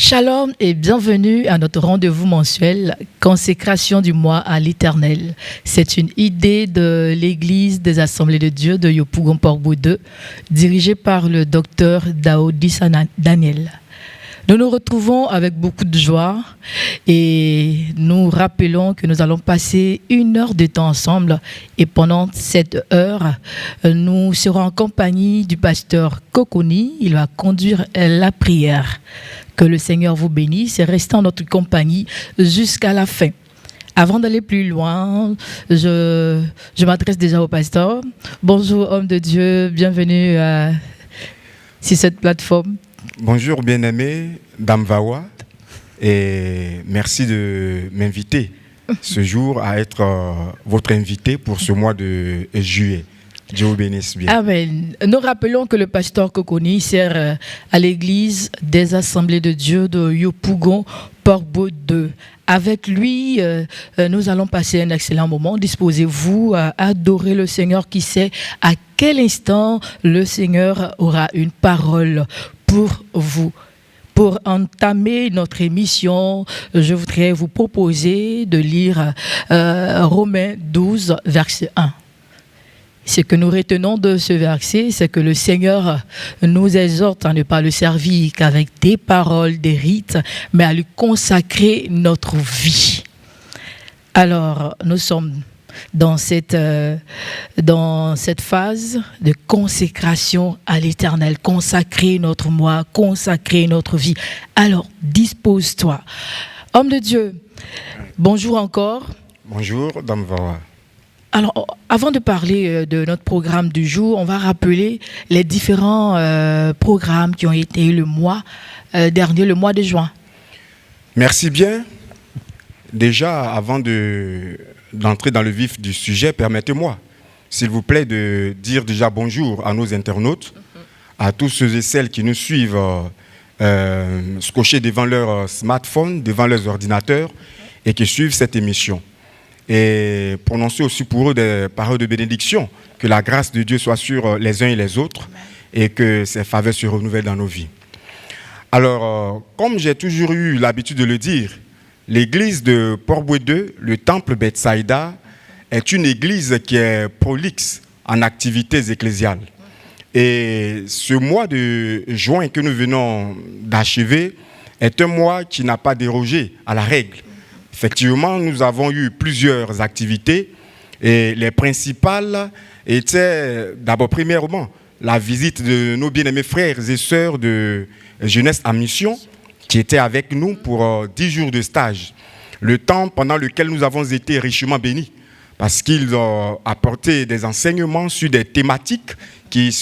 Shalom et bienvenue à notre rendez-vous mensuel Consécration du mois à l'Éternel. C'est une idée de l'Église des Assemblées de Dieu de Yopougon-Port-Boued 2, dirigée par le docteur Daoudi Daniel. Nous nous retrouvons avec beaucoup de joie et nous rappelons que nous allons passer 1 heure de temps ensemble et pendant cette heure, nous serons en compagnie du pasteur Kokoni. Il va conduire la prière. Que le Seigneur vous bénisse et restez en notre compagnie jusqu'à la fin. Avant d'aller plus loin, je m'adresse déjà au pasteur. Bonjour homme de Dieu, bienvenue sur cette plateforme. Bonjour bien-aimé, Dame Vawa, et merci de m'inviter ce jour à être votre invité pour ce mois de juillet. Dieu vous bénisse bien. Amen. Nous rappelons que le pasteur Kokoni sert à l'église des Assemblées de Dieu de Yopougon-Port-Boued 2. Avec lui, nous allons passer un excellent moment. Disposez-vous à adorer le Seigneur qui sait à quel instant le Seigneur aura une parole pour vous. Pour entamer notre émission, je voudrais vous proposer de lire Romains 12, verset 1. Ce que nous retenons de ce verset, c'est que le Seigneur nous exhorte à ne pas le servir qu'avec des paroles, des rites, mais à lui consacrer notre vie. Alors, nous sommes dans cette phase de consécration à l'Éternel, consacrer notre moi, consacrer notre vie. Alors, dispose-toi. Homme de Dieu, bonjour encore. Bonjour, Dame Vawa. Alors, avant de parler de notre programme du jour, on va rappeler les différents programmes qui ont été le mois dernier, le mois de juin. Merci bien. Déjà, avant d'entrer dans le vif du sujet, permettez-moi, s'il vous plaît, de dire déjà bonjour à nos internautes, à tous ceux et celles qui nous suivent scotchés devant leur smartphone, devant leurs ordinateurs et qui suivent cette émission. Et prononcer aussi pour eux des paroles de bénédiction, que la grâce de Dieu soit sur les uns et les autres et que ses faveurs se renouvellent dans nos vies. Alors, comme j'ai toujours eu l'habitude de le dire, l'église de Port-Boued 2, le temple Bethsaïda, est une église qui est prolixe en activités ecclésiales. Et ce mois de juin que nous venons d'achever est un mois qui n'a pas dérogé à la règle. Effectivement, nous avons eu plusieurs activités et les principales étaient d'abord, premièrement, la visite de nos bien-aimés frères et sœurs de Jeunesse en Mission qui étaient avec nous pour 10 jours de stage. Le temps pendant lequel nous avons été richement bénis parce qu'ils ont apporté des enseignements sur des thématiques qui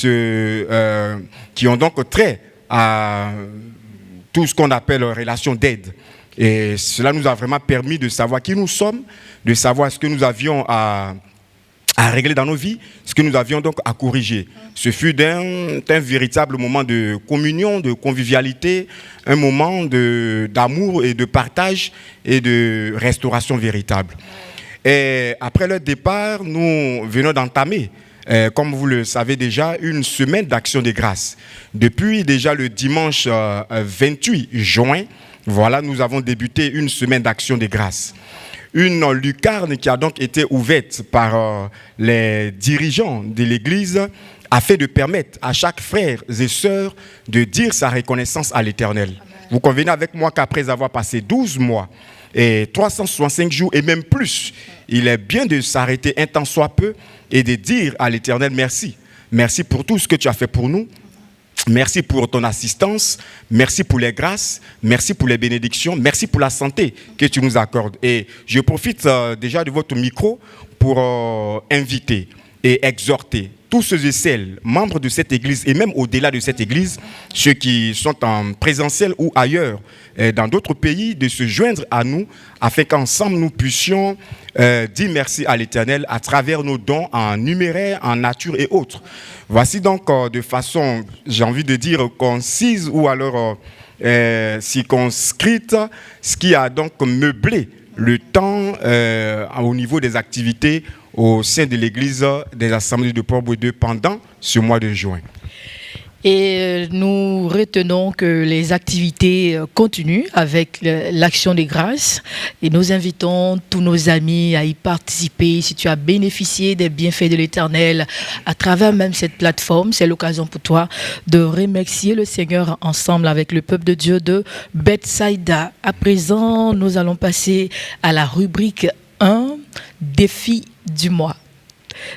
ont donc trait à tout ce qu'on appelle relation d'aide. Et cela nous a vraiment permis de savoir qui nous sommes, de savoir ce que nous avions à régler dans nos vies, ce que nous avions donc à corriger. Ce fut un véritable moment de communion, de convivialité, un moment d'amour et de partage et de restauration véritable. Et après leur départ, nous venons d'entamer, comme vous le savez déjà, une semaine d'action de grâce. Depuis déjà le dimanche 28 juin, voilà, nous avons débuté une semaine d'action de grâce. Une lucarne qui a donc été ouverte par les dirigeants de l'Église afin de permettre à chaque frère et sœur de dire sa reconnaissance à l'Éternel. Vous convenez avec moi qu'après avoir passé 12 mois et 365 jours et même plus, il est bien de s'arrêter un temps soit peu et de dire à l'Éternel merci. Merci pour tout ce que tu as fait pour nous. Merci pour ton assistance, merci pour les grâces, merci pour les bénédictions, merci pour la santé que tu nous accordes. Et je profite déjà de votre micro pour inviter et exhorter tous ceux et celles, membres de cette église et même au-delà de cette église, ceux qui sont en présentiel ou ailleurs, dans d'autres pays, de se joindre à nous afin qu'ensemble nous puissions dire merci à l'Éternel à travers nos dons en numéraire, en nature et autres. Voici donc de façon, j'ai envie de dire concise ou alors circonscrite, ce qui a donc meublé le temps au niveau des activités au sein de l'église des Assemblées de Port-Bouedeux pendant ce mois de juin. Et nous retenons que les activités continuent avec l'Action des Grâces et nous invitons tous nos amis à y participer. Si tu as bénéficié des bienfaits de l'Éternel à travers même cette plateforme, c'est l'occasion pour toi de remercier le Seigneur ensemble avec le peuple de Dieu de Bethsaïda. À présent, nous allons passer à la rubrique 1, défi du mois.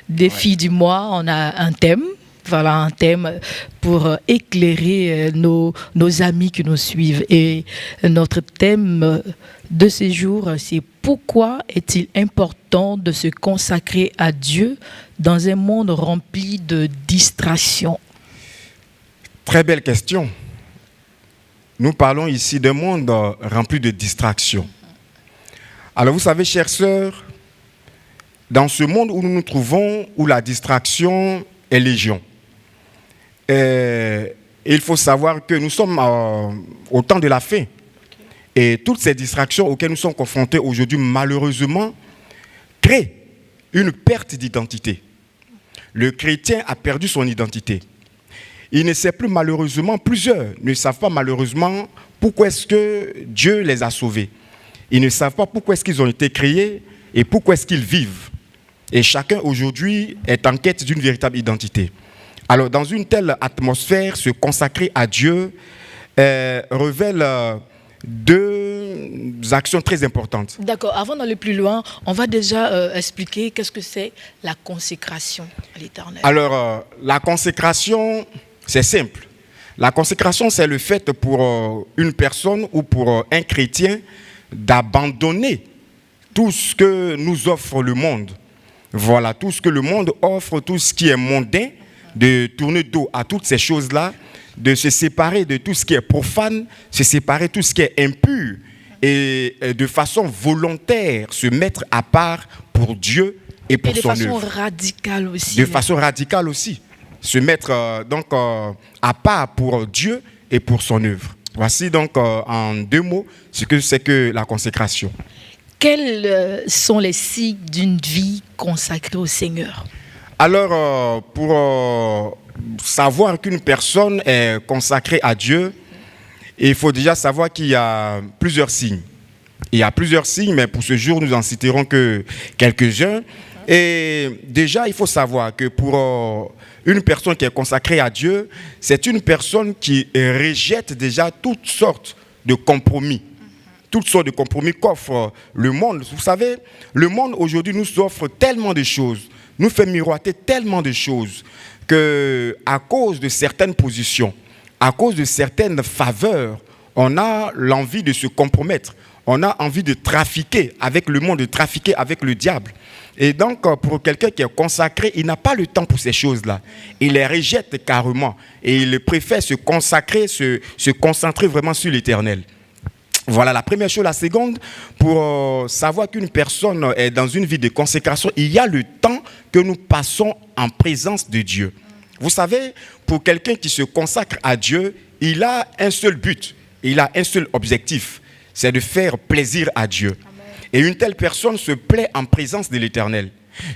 Défi du mois, on a un thème. Voilà un thème pour éclairer nos amis qui nous suivent. Et notre thème de ces jours, c'est pourquoi est-il important de se consacrer à Dieu dans un monde rempli de distractions? Très belle question. Nous parlons ici d'un monde rempli de distractions. Alors vous savez, chères sœurs, dans ce monde où nous nous trouvons, où la distraction est légion, il faut savoir que nous sommes au temps de la fin. Et toutes ces distractions auxquelles nous sommes confrontés aujourd'hui, malheureusement, créent une perte d'identité. Le chrétien a perdu son identité. Il ne sait plus malheureusement, plusieurs ne savent pas malheureusement pourquoi est-ce que Dieu les a sauvés. Ils ne savent pas pourquoi est-ce qu'ils ont été créés et pourquoi est-ce qu'ils vivent. Et chacun aujourd'hui est en quête d'une véritable identité. Alors, dans une telle atmosphère, se consacrer à Dieu révèle deux actions très importantes. D'accord. Avant d'aller plus loin, on va déjà expliquer qu'est-ce que c'est la consécration à l'Éternel. Alors, la consécration, c'est simple. La consécration, c'est le fait pour une personne ou pour un chrétien d'abandonner tout ce que nous offre le monde. Voilà, tout ce que le monde offre, tout ce qui est mondain, de tourner dos à toutes ces choses-là, de se séparer de tout ce qui est profane, se séparer de tout ce qui est impur et de façon volontaire se mettre à part pour Dieu et pour son œuvre. Et de façon radicale aussi. De façon radicale aussi. Se mettre à part pour Dieu et pour son œuvre. Voici donc en deux mots ce que c'est que la consécration. Quels sont les signes d'une vie consacrée au Seigneur? Alors, pour savoir qu'une personne est consacrée à Dieu, il faut déjà savoir qu'il y a plusieurs signes. Il y a plusieurs signes, mais pour ce jour, nous en citerons que quelques-uns. Et déjà, il faut savoir que pour une personne qui est consacrée à Dieu, c'est une personne qui rejette déjà toutes sortes de compromis. Toutes sortes de compromis qu'offre le monde. Vous savez, le monde aujourd'hui nous offre tellement de choses, nous fait miroiter tellement de choses qu'à cause de certaines positions, à cause de certaines faveurs, on a l'envie de se compromettre. On a envie de trafiquer avec le monde, de trafiquer avec le diable. Et donc, pour quelqu'un qui est consacré, il n'a pas le temps pour ces choses-là. Il les rejette carrément. Et il préfère se consacrer, se concentrer vraiment sur l'Éternel. Voilà la première chose. La seconde, pour savoir qu'une personne est dans une vie de consécration, il y a le temps que nous passons en présence de Dieu. Vous savez, pour quelqu'un qui se consacre à Dieu, il a un seul but, il a un seul objectif, c'est de faire plaisir à Dieu. Et une telle personne se plaît en présence de l'Éternel.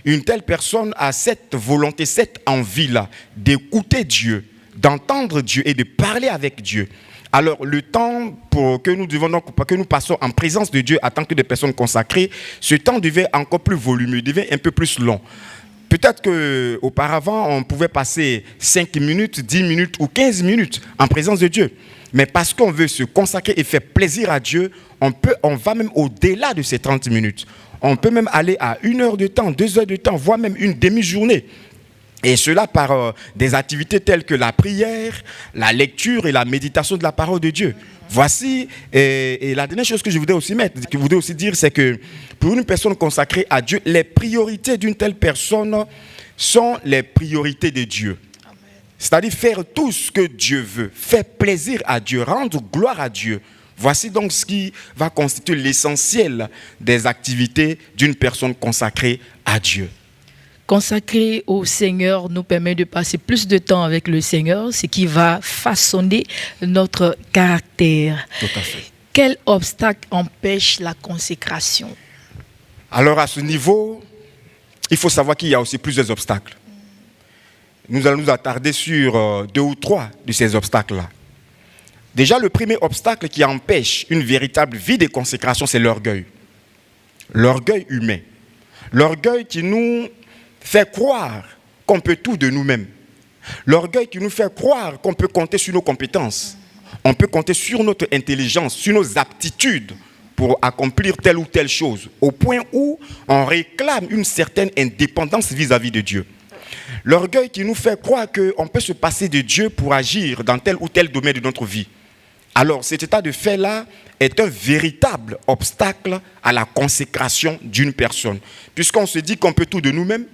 Une telle personne a cette volonté, cette envie-là d'écouter Dieu, d'entendre Dieu et de parler avec Dieu. Alors, le temps que nous passons en présence de Dieu en tant que des personnes consacrées, ce temps devait encore plus volumineux, devait un peu plus long. Peut-être qu'auparavant, on pouvait passer 5 minutes, 10 minutes ou 15 minutes en présence de Dieu. Mais parce qu'on veut se consacrer et faire plaisir à Dieu, on va même au-delà de ces 30 minutes. On peut même aller à 1 heure de temps, 2 heures de temps, voire même une demi-journée. Et cela par des activités telles que la prière, la lecture et la méditation de la parole de Dieu. Voici, et la dernière chose que je voudrais aussi dire, c'est que pour une personne consacrée à Dieu, les priorités d'une telle personne sont les priorités de Dieu. C'est-à-dire faire tout ce que Dieu veut, faire plaisir à Dieu, rendre gloire à Dieu. Voici donc ce qui va constituer l'essentiel des activités d'une personne consacrée à Dieu. consacrer au Seigneur nous permet de passer plus de temps avec le Seigneur, ce qui va façonner notre caractère. Tout à fait. Quel obstacle empêche la consécration? Alors à ce niveau, il faut savoir qu'il y a aussi plusieurs obstacles. Nous allons nous attarder sur 2 ou 3 de ces obstacles-là. Déjà, le premier obstacle qui empêche une véritable vie de consécration, c'est l'orgueil. L'orgueil humain. L'orgueil qui nous fait croire qu'on peut tout de nous-mêmes. L'orgueil qui nous fait croire qu'on peut compter sur nos compétences. On peut compter sur notre intelligence, sur nos aptitudes pour accomplir telle ou telle chose, au point où on réclame une certaine indépendance vis-à-vis de Dieu. L'orgueil qui nous fait croire qu'on peut se passer de Dieu pour agir dans tel ou tel domaine de notre vie. Alors, cet état de fait-là est un véritable obstacle à la consécration d'une personne. Puisqu'on se dit qu'on peut tout de nous-mêmes,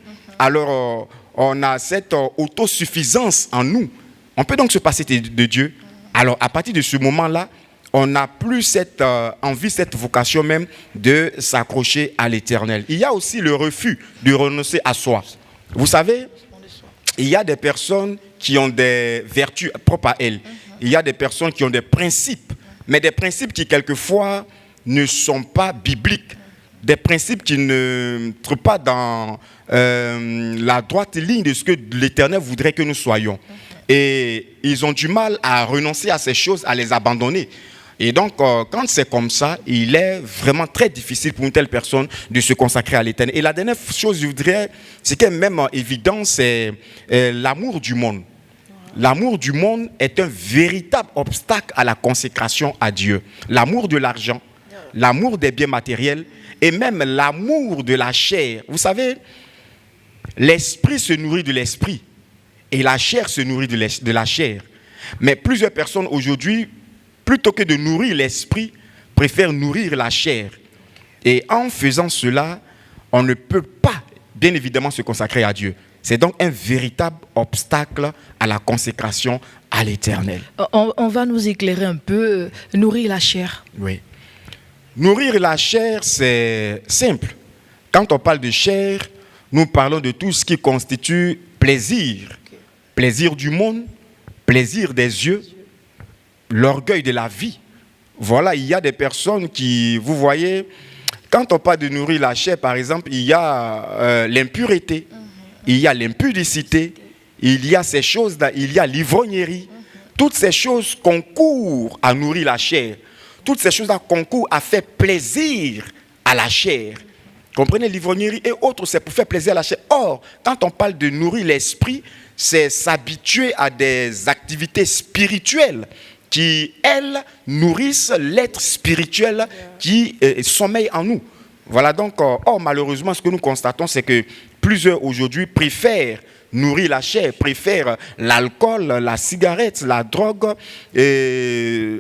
alors on a cette autosuffisance en nous. On peut donc se passer de Dieu. Alors, à partir de ce moment-là, on n'a plus cette envie, cette vocation même de s'accrocher à l'Éternel. Il y a aussi le refus de renoncer à soi. Vous savez, il y a des personnes qui ont des vertus propres à elles. Il y a des personnes qui ont des principes, mais des principes qui quelquefois ne sont pas bibliques. Des principes qui ne sont pas dans la droite ligne de ce que l'Éternel voudrait que nous soyons. Et ils ont du mal à renoncer à ces choses, à les abandonner. Et donc, quand c'est comme ça, il est vraiment très difficile pour une telle personne de se consacrer à l'Éternel. Et la dernière chose, je voudrais, c'est qu'elle même évident, c'est l'amour du monde. L'amour du monde est un véritable obstacle à la consécration à Dieu. L'amour de l'argent, l'amour des biens matériels et même l'amour de la chair. Vous savez, l'esprit se nourrit de l'esprit et la chair se nourrit de la chair. Mais plusieurs personnes aujourd'hui, plutôt que de nourrir l'esprit, préfèrent nourrir la chair. Et en faisant cela, on ne peut pas, bien évidemment, se consacrer à Dieu. C'est donc un véritable obstacle à la consécration à l'Éternel. On va nous éclairer un peu, nourrir la chair. Oui. Nourrir la chair, c'est simple. Quand on parle de chair, nous parlons de tout ce qui constitue plaisir. Plaisir du monde, plaisir des yeux, l'orgueil de la vie. Voilà, il y a des personnes qui, vous voyez, quand on parle de nourrir la chair, par exemple, il y a l'impureté, il y a l'impudicité, il y a ces choses-là, il y a l'ivrognerie. Toutes ces choses concourent à nourrir la chair. Toutes ces choses-là concourent à faire plaisir à la chair. Comprenez, l'ivrognerie et autres, c'est pour faire plaisir à la chair. Or, quand on parle de nourrir l'esprit, c'est s'habituer à des activités spirituelles qui, elles, nourrissent l'être spirituel qui sommeille en nous. Voilà donc, malheureusement, ce que nous constatons, c'est que plusieurs aujourd'hui préfèrent nourrir la chair, préfèrent l'alcool, la cigarette, la drogue,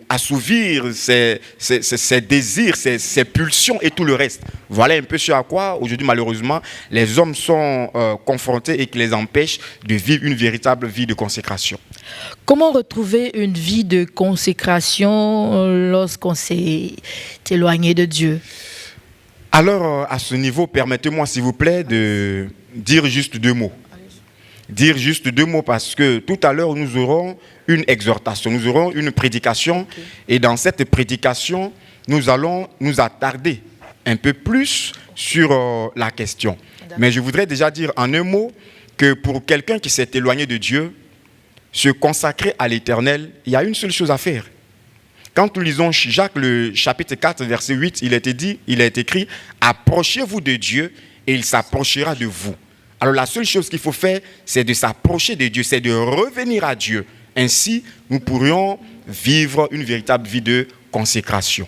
assouvir ses désirs, ses pulsions et tout le reste. Voilà un peu ce à quoi, aujourd'hui, malheureusement, les hommes sont confrontés et qui les empêchent de vivre une véritable vie de consécration. Comment retrouver une vie de consécration lorsqu'on s'est éloigné de Dieu? Alors, à ce niveau, permettez-moi, s'il vous plaît, de dire juste 2 mots. Dire juste 2 mots parce que tout à l'heure, nous aurons une exhortation, nous aurons une prédication. Okay. Et dans cette prédication, nous allons nous attarder un peu plus sur la question. Mais je voudrais déjà dire en un mot que pour quelqu'un qui s'est éloigné de Dieu, se consacrer à l'Éternel, il y a une seule chose à faire. Quand nous lisons Jacques, le chapitre 4, verset 8, il est écrit « Approchez-vous de Dieu et il s'approchera de vous ». Alors la seule chose qu'il faut faire, c'est de s'approcher de Dieu, c'est de revenir à Dieu. Ainsi, nous pourrions vivre une véritable vie de consécration.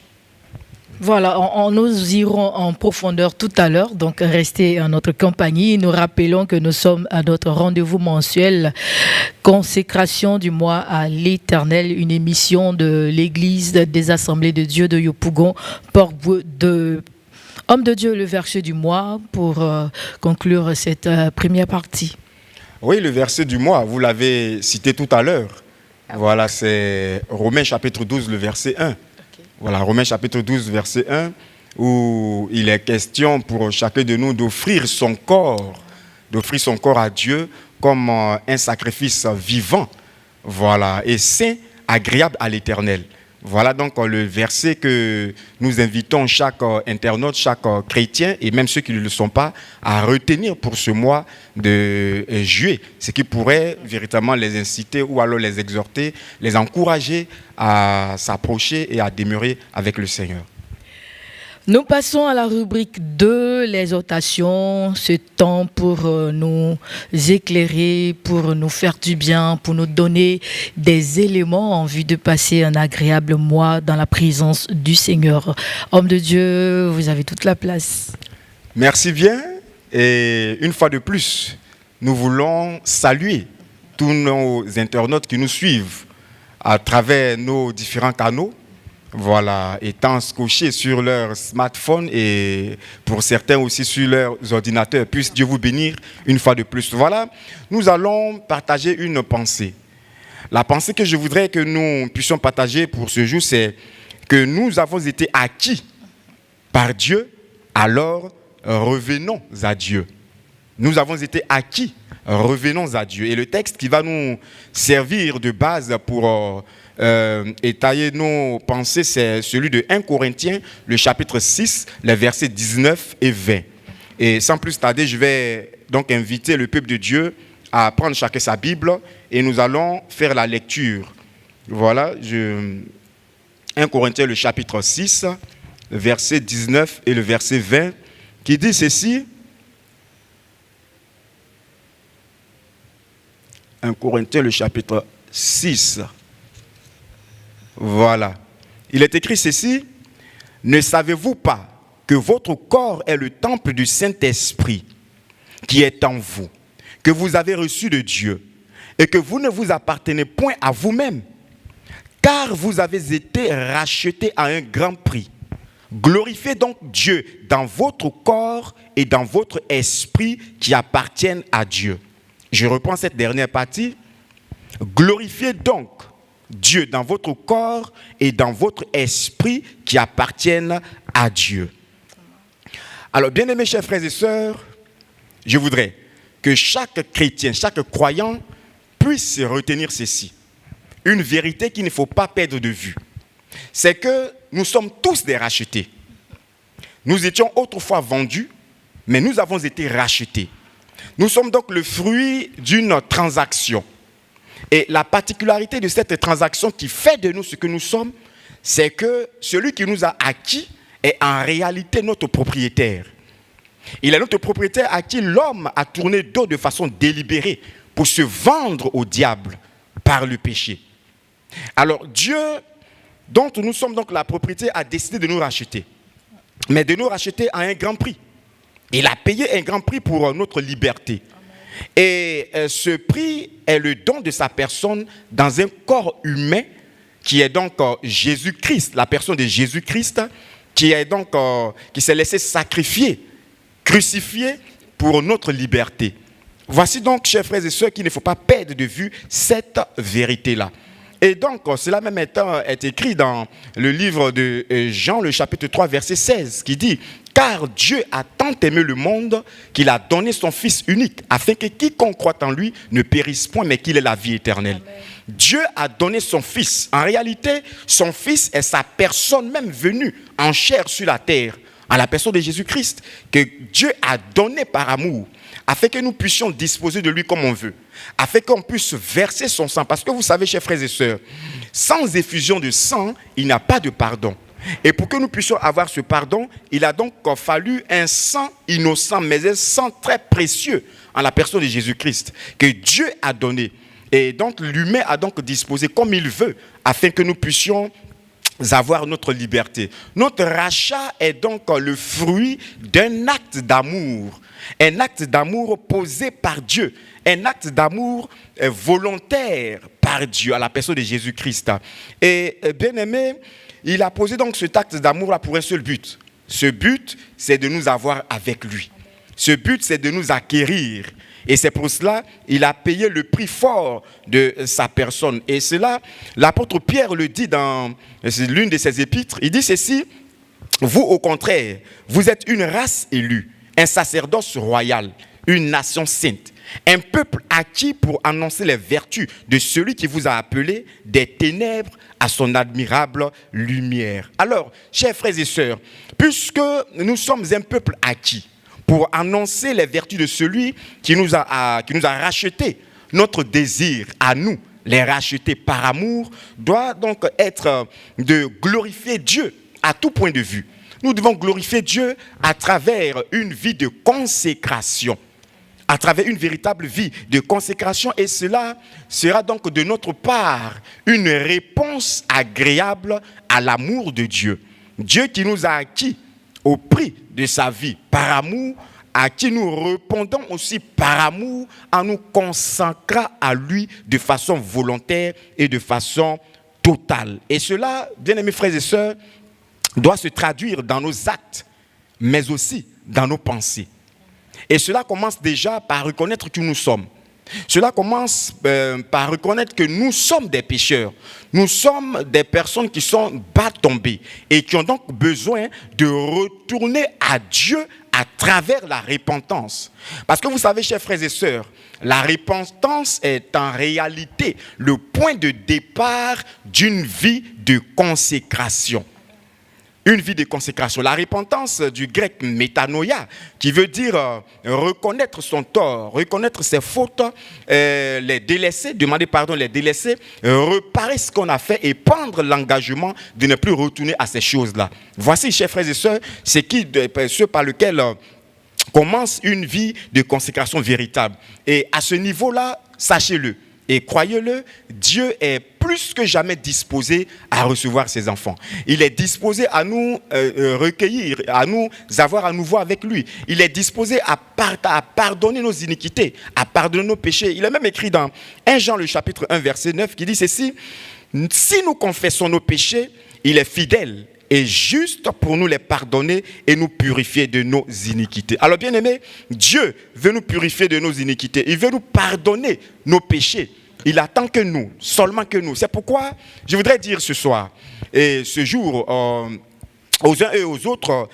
Voilà, nous irons en profondeur tout à l'heure, donc restez en notre compagnie. Nous rappelons que nous sommes à notre rendez-vous mensuel Consécration du mois à l'Éternel, une émission de l'Église des Assemblées de Dieu de Yopougon, Port-Boueux de Homme de Dieu, le verset du mois pour conclure cette première partie. Oui, le verset du mois, vous l'avez cité tout à l'heure. Voilà, c'est Romains chapitre 12, le verset 1. Voilà, Romains chapitre 12, verset 1, où il est question pour chacun de nous d'offrir son corps d'offrir son corps à Dieu comme un sacrifice vivant, voilà, et saint, agréable à l'Éternel. Voilà donc le verset que nous invitons chaque internaute, chaque chrétien, et même ceux qui ne le sont pas, à retenir pour ce mois de juillet, ce qui pourrait véritablement les inciter ou alors les exhorter, les encourager à s'approcher et à demeurer avec le Seigneur. Nous passons à la rubrique 2, l'exhortation, ce temps pour nous éclairer, pour nous faire du bien, pour nous donner des éléments en vue de passer un agréable mois dans la présence du Seigneur. Homme de Dieu, vous avez toute la place. Merci bien. Et une fois de plus, nous voulons saluer tous nos internautes qui nous suivent à travers nos différents canaux. Voilà, étant scotchés sur leur smartphone et pour certains aussi sur leurs ordinateurs. Puisse Dieu vous bénir une fois de plus. Voilà, nous allons partager une pensée. La pensée que je voudrais que nous puissions partager pour ce jour, c'est que nous avons été acquis par Dieu, alors revenons à Dieu. Nous avons été acquis, revenons à Dieu. Et le texte qui va nous servir de base pour étayer nos pensées, c'est celui de 1 Corinthiens, le chapitre 6, les versets 19 et 20. Et sans plus tarder, je vais donc inviter le peuple de Dieu à prendre chacun sa Bible et nous allons faire la lecture. Voilà, 1 Corinthiens, le chapitre 6, le verset 19 et le verset 20, qui dit ceci. 1 Corinthiens, le chapitre 6. Voilà. Il est écrit ceci. Ne savez-vous pas que votre corps est le temple du Saint-Esprit qui est en vous, que vous avez reçu de Dieu, et que vous ne vous appartenez point à vous-même, car vous avez été rachetés à un grand prix. Glorifiez donc Dieu dans votre corps et dans votre esprit qui appartiennent à Dieu. Je reprends cette dernière partie. Glorifiez donc Dieu dans votre corps et dans votre esprit qui appartiennent à Dieu. Alors, bien-aimés chers frères et sœurs, je voudrais que chaque chrétien, chaque croyant puisse retenir ceci. Une vérité qu'il ne faut pas perdre de vue. C'est que nous sommes tous des rachetés. Nous étions autrefois vendus, mais nous avons été rachetés. Nous sommes donc le fruit d'une transaction. Et la particularité de cette transaction qui fait de nous ce que nous sommes, c'est que celui qui nous a acquis est en réalité notre propriétaire. Il est notre propriétaire à qui l'homme a tourné dos de façon délibérée pour se vendre au diable par le péché. Alors Dieu, dont nous sommes donc la propriété, a décidé de nous racheter. Mais de nous racheter à un grand prix. Il a payé un grand prix pour notre liberté. Et ce prix est le don de sa personne dans un corps humain qui est donc Jésus-Christ, la personne de Jésus-Christ, qui s'est laissé sacrifier, crucifié pour notre liberté. Voici donc, chers frères et sœurs, qu'il ne faut pas perdre de vue cette vérité-là. Et donc, cela même est écrit dans le livre de Jean, le chapitre 3, verset 16, qui dit « Car Dieu a tant aimé le monde qu'il a donné son Fils unique, afin que quiconque croit en lui ne périsse point, mais qu'il ait la vie éternelle. » Dieu a donné son Fils. En réalité, son Fils est sa personne même venue en chair sur la terre, en la personne de Jésus-Christ, que Dieu a donné par amour, afin que nous puissions disposer de lui comme on veut, afin qu'on puisse verser son sang. Parce que vous savez, chers frères et sœurs, sans effusion de sang, il n'y a pas de pardon. Et pour que nous puissions avoir ce pardon, il a donc fallu un sang innocent, mais un sang très précieux en la personne de Jésus-Christ, que Dieu a donné. Et donc l'humain a donc disposé comme il veut, afin que nous puissions avoir notre liberté. Notre rachat est donc le fruit d'un acte d'amour. Un acte d'amour posé par Dieu. Un acte d'amour volontaire par Dieu à la personne de Jésus-Christ. Et bien aimé, il a posé donc cet acte d'amour-là pour un seul but. Ce but, c'est de nous avoir avec lui. Ce but, c'est de nous acquérir. Et c'est pour cela qu'il a payé le prix fort de sa personne. Et cela, l'apôtre Pierre le dit dans l'une de ses épîtres. Il dit ceci, « Vous, au contraire, vous êtes une race élue, un sacerdoce royal, une nation sainte, un peuple acquis pour annoncer les vertus de celui qui vous a appelé des ténèbres à son admirable lumière. Alors, chers frères et sœurs, puisque nous sommes un peuple acquis pour annoncer les vertus de celui qui nous a rachetés, notre désir à nous, les racheter par amour, doit donc être de glorifier Dieu à tout point de vue. Nous devons glorifier Dieu à travers une vie de consécration, à travers une véritable vie de consécration, et cela sera donc de notre part une réponse agréable à l'amour de Dieu. Dieu qui nous a acquis au prix de sa vie par amour, à qui nous répondons aussi par amour en nous consacrant à lui de façon volontaire et de façon totale. Et cela, bien-aimés frères et sœurs, doit se traduire dans nos actes, mais aussi dans nos pensées. Et cela commence déjà par reconnaître qui nous sommes. Cela commence par reconnaître que nous sommes des pécheurs. Nous sommes des personnes qui sont bas tombées et qui ont donc besoin de retourner à Dieu à travers la repentance. Parce que vous savez, chers frères et sœurs, la repentance est en réalité le point de départ d'une vie de consécration. Une vie de consécration. La repentance du grec métanoïa, qui veut dire reconnaître son tort, reconnaître ses fautes, les délaisser, demander pardon, les délaisser, réparer ce qu'on a fait et prendre l'engagement de ne plus retourner à ces choses-là. Voici, chers frères et sœurs, ce par lequel commence une vie de consécration véritable. Et à ce niveau-là, sachez-le et croyez-le, Dieu est plus que jamais disposé à recevoir ses enfants. Il est disposé à nous recueillir, à nous avoir à nouveau avec lui. Il est disposé à pardonner nos iniquités, à pardonner nos péchés. Il est même écrit dans 1 Jean, le chapitre 1, verset 9, qui dit ceci: si nous confessons nos péchés, il est fidèle et juste pour nous les pardonner et nous purifier de nos iniquités. Alors bien aimé, Dieu veut nous purifier de nos iniquités. Il veut nous pardonner nos péchés. Il attend que nous, seulement que nous. C'est pourquoi je voudrais dire ce soir et ce jour aux uns et aux autres,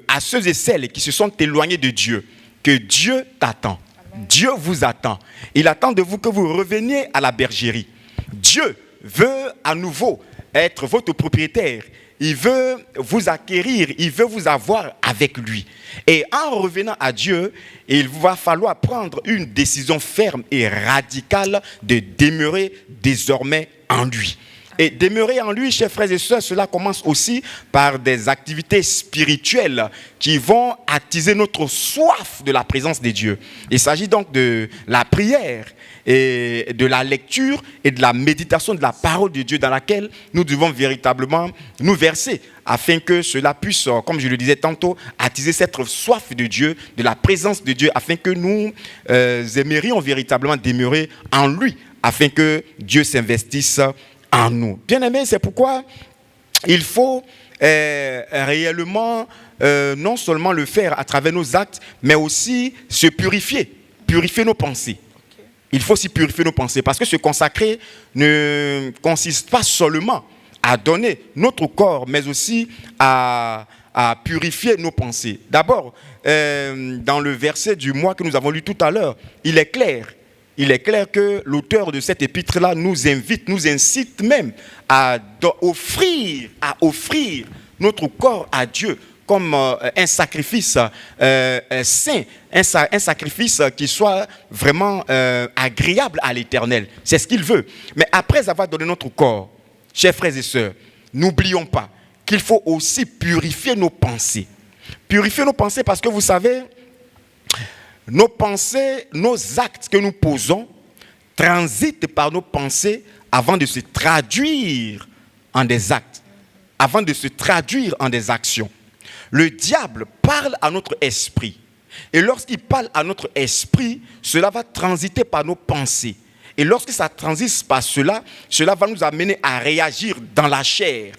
à ceux et celles qui se sont éloignés de Dieu, que Dieu t'attend. Dieu vous attend. Il attend de vous que vous reveniez à la bergerie. Dieu veut à nouveau être votre propriétaire. Il veut vous acquérir, il veut vous avoir avec lui. Et en revenant à Dieu, il va falloir prendre une décision ferme et radicale de demeurer désormais en lui. Et demeurer en lui, chers frères et sœurs, cela commence aussi par des activités spirituelles qui vont attiser notre soif de la présence de Dieu. Il s'agit donc de la prière et de la lecture et de la méditation de la parole de Dieu dans laquelle nous devons véritablement nous verser afin que cela puisse, comme je le disais tantôt, attiser cette soif de Dieu, de la présence de Dieu, afin que nous aimerions véritablement demeurer en lui, afin que Dieu s'investisse en nous. Bien aimé, c'est pourquoi il faut réellement non seulement le faire à travers nos actes, mais aussi se purifier nos pensées. Il faut aussi purifier nos pensées, parce que se consacrer ne consiste pas seulement à donner notre corps, mais aussi à purifier nos pensées. D'abord, dans le verset du mois que nous avons lu tout à l'heure, il est clair que l'auteur de cette épître-là nous invite, nous incite même à offrir notre corps à Dieu comme un sacrifice saint, un sacrifice qui soit vraiment agréable à l'Éternel. C'est ce qu'il veut. Mais après avoir donné notre corps, chers frères et sœurs, n'oublions pas qu'il faut aussi purifier nos pensées. Purifier nos pensées parce que vous savez, nos pensées, nos actes que nous posons transitent par nos pensées avant de se traduire en des actes, avant de se traduire en des actions. Le diable parle à notre esprit. Et lorsqu'il parle à notre esprit, cela va transiter par nos pensées. Et lorsque ça transite par cela va nous amener à réagir dans la chair.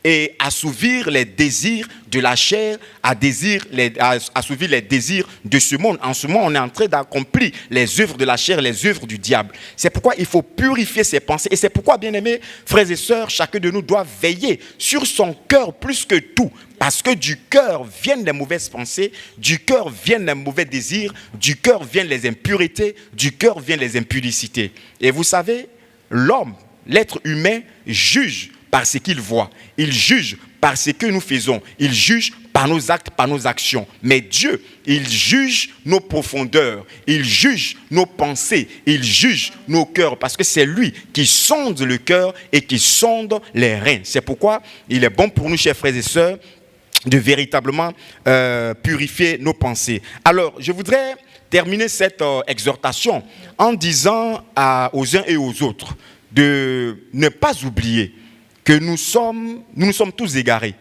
et assouvir les désirs de la chair, assouvir les désirs de ce monde. En ce moment, on est en train d'accomplir les œuvres de la chair, les œuvres du diable. C'est pourquoi il faut purifier ses pensées. Et c'est pourquoi, bien-aimés, frères et sœurs, chacun de nous doit veiller sur son cœur plus que tout. Parce que du cœur viennent les mauvaises pensées, du cœur viennent les mauvais désirs, du cœur viennent les impuretés, du cœur viennent les impudicités. Et vous savez, l'homme, l'être humain, juge par ce qu'il voit. Il juge par ce que nous faisons. Il juge par nos actes, par nos actions. Mais Dieu, il juge nos profondeurs. Il juge nos pensées. Il juge nos cœurs. Parce que c'est lui qui sonde le cœur et qui sonde les reins. C'est pourquoi il est bon pour nous, chers frères et sœurs, de véritablement purifier nos pensées. Alors, je voudrais terminer cette exhortation en disant aux uns et aux autres de ne pas oublier que nous sommes tous égarés.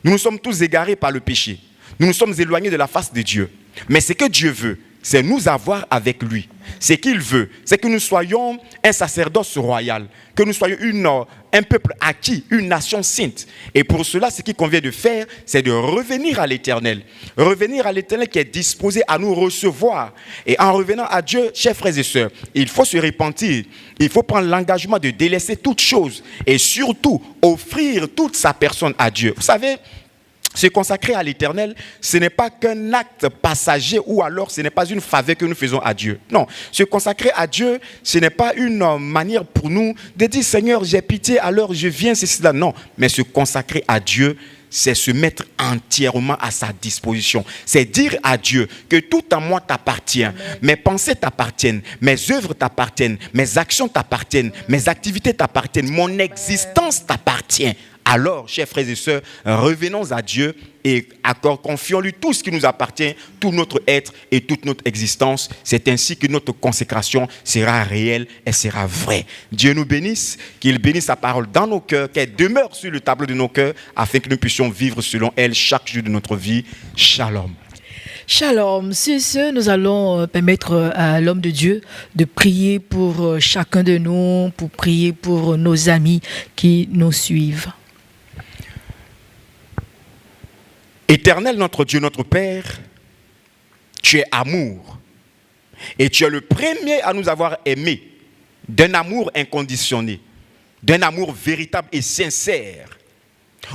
Nous nous sommes tous égarés par le péché. Nous nous sommes éloignés de la face de Dieu. Mais ce que Dieu veut, c'est nous avoir avec lui. Ce qu'il veut, c'est que nous soyons un sacerdoce royal, que nous soyons un peuple acquis, une nation sainte. Et pour cela, ce qu'il convient de faire, c'est de revenir à l'Éternel. Revenir à l'Éternel qui est disposé à nous recevoir. Et en revenant à Dieu, chers frères et sœurs, il faut se repentir. Il faut prendre l'engagement de délaisser toutes choses et surtout offrir toute sa personne à Dieu. Vous savez, se consacrer à l'Éternel, ce n'est pas qu'un acte passager ou alors ce n'est pas une faveur que nous faisons à Dieu. Non, se consacrer à Dieu, ce n'est pas une manière pour nous de dire « Seigneur, j'ai pitié, alors je viens, c'est cela ». Non, mais se consacrer à Dieu, c'est se mettre entièrement à sa disposition. C'est dire à Dieu que tout en moi t'appartient. Mes pensées t'appartiennent, mes œuvres t'appartiennent, mes actions t'appartiennent, mes activités t'appartiennent, mon existence t'appartient. Alors, chers frères et sœurs, revenons à Dieu et confions-lui tout ce qui nous appartient, tout notre être et toute notre existence. C'est ainsi que notre consécration sera réelle et sera vraie. Dieu nous bénisse, qu'il bénisse sa parole dans nos cœurs, qu'elle demeure sur le tableau de nos cœurs, afin que nous puissions vivre selon elle chaque jour de notre vie. Shalom. Shalom. Sur ce, nous allons permettre à l'homme de Dieu de prier pour chacun de nous, pour prier pour nos amis qui nous suivent. Éternel, notre Dieu, notre Père, tu es amour. Et tu es le premier à nous avoir aimés d'un amour inconditionné, d'un amour véritable et sincère.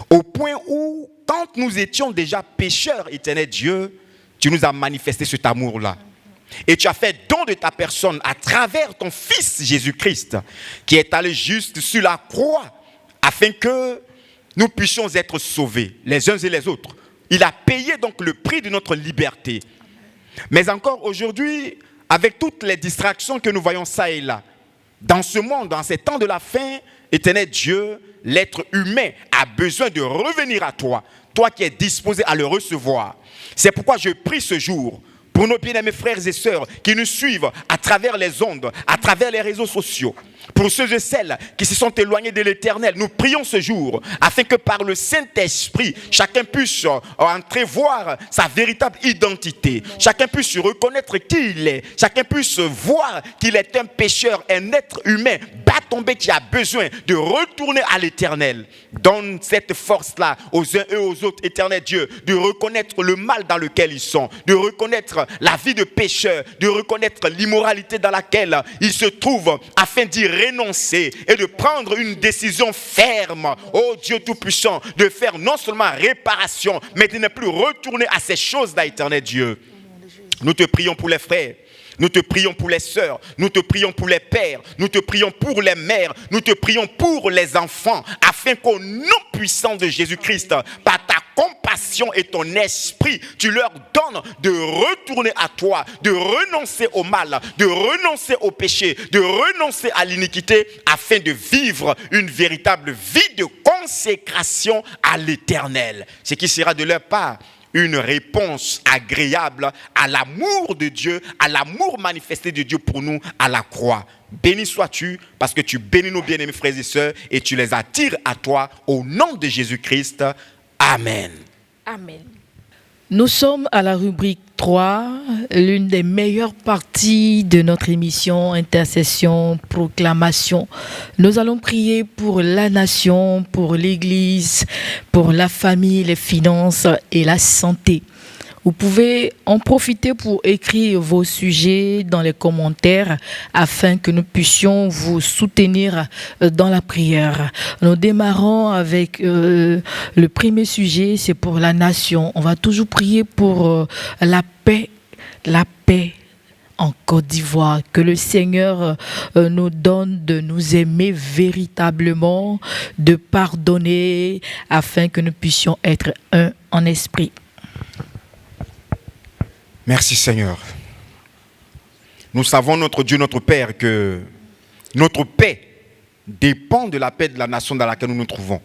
Au point où, quand nous étions déjà pécheurs, éternel Dieu, tu nous as manifesté cet amour-là. Et tu as fait don de ta personne à travers ton Fils Jésus-Christ, qui est allé juste sur la croix, afin que nous puissions être sauvés, les uns et les autres. Il a payé donc le prix de notre liberté. Mais encore aujourd'hui, avec toutes les distractions que nous voyons ça et là, dans ce monde, dans ces temps de la fin, éternel Dieu, l'être humain a besoin de revenir à toi, toi qui es disposé à le recevoir. C'est pourquoi je prie ce jour pour nos bien-aimés frères et sœurs qui nous suivent à travers les ondes, à travers les réseaux sociaux. Pour ceux et celles qui se sont éloignés de l'Éternel, nous prions ce jour afin que par le Saint-Esprit, chacun puisse entrevoir sa véritable identité. Chacun puisse reconnaître qui il est. Chacun puisse voir qu'il est un pécheur, un être humain bas tombé qui a besoin de retourner à l'Éternel. Donne cette force-là aux uns et aux autres, Éternel Dieu, de reconnaître le mal dans lequel ils sont, de reconnaître la vie de pécheur, de reconnaître l'immoralité dans laquelle ils se trouvent afin d'y renoncer et de prendre une décision ferme, oh Dieu Tout-Puissant, de faire non seulement réparation, mais de ne plus retourner à ces choses-là, éternel Dieu. Nous te prions pour les frères. Nous te prions pour les sœurs, nous te prions pour les pères, nous te prions pour les mères, nous te prions pour les enfants, afin qu'au nom puissant de Jésus-Christ, par ta compassion et ton esprit, tu leur donnes de retourner à toi, de renoncer au mal, de renoncer au péché, de renoncer à l'iniquité, afin de vivre une véritable vie de consécration à l'Éternel. Ce qui sera de leur part une réponse agréable à l'amour de Dieu, à l'amour manifesté de Dieu pour nous à la croix. Béni sois-tu parce que tu bénis nos bien-aimés frères et sœurs et tu les attires à toi au nom de Jésus-Christ. Amen. Amen. Nous sommes à la rubrique 3, l'une des meilleures parties de notre émission Intercession, Proclamation. Nous allons prier pour la nation, pour l'Église, pour la famille, les finances et la santé. Vous pouvez en profiter pour écrire vos sujets dans les commentaires afin que nous puissions vous soutenir dans la prière. Nous démarrons avec le premier sujet, c'est pour la nation. On va toujours prier pour la paix en Côte d'Ivoire. Que le Seigneur nous donne de nous aimer véritablement, de pardonner afin que nous puissions être un en esprit. Merci Seigneur. Nous savons, notre Dieu, notre Père, que notre paix dépend de la paix de la nation dans laquelle nous nous trouvons.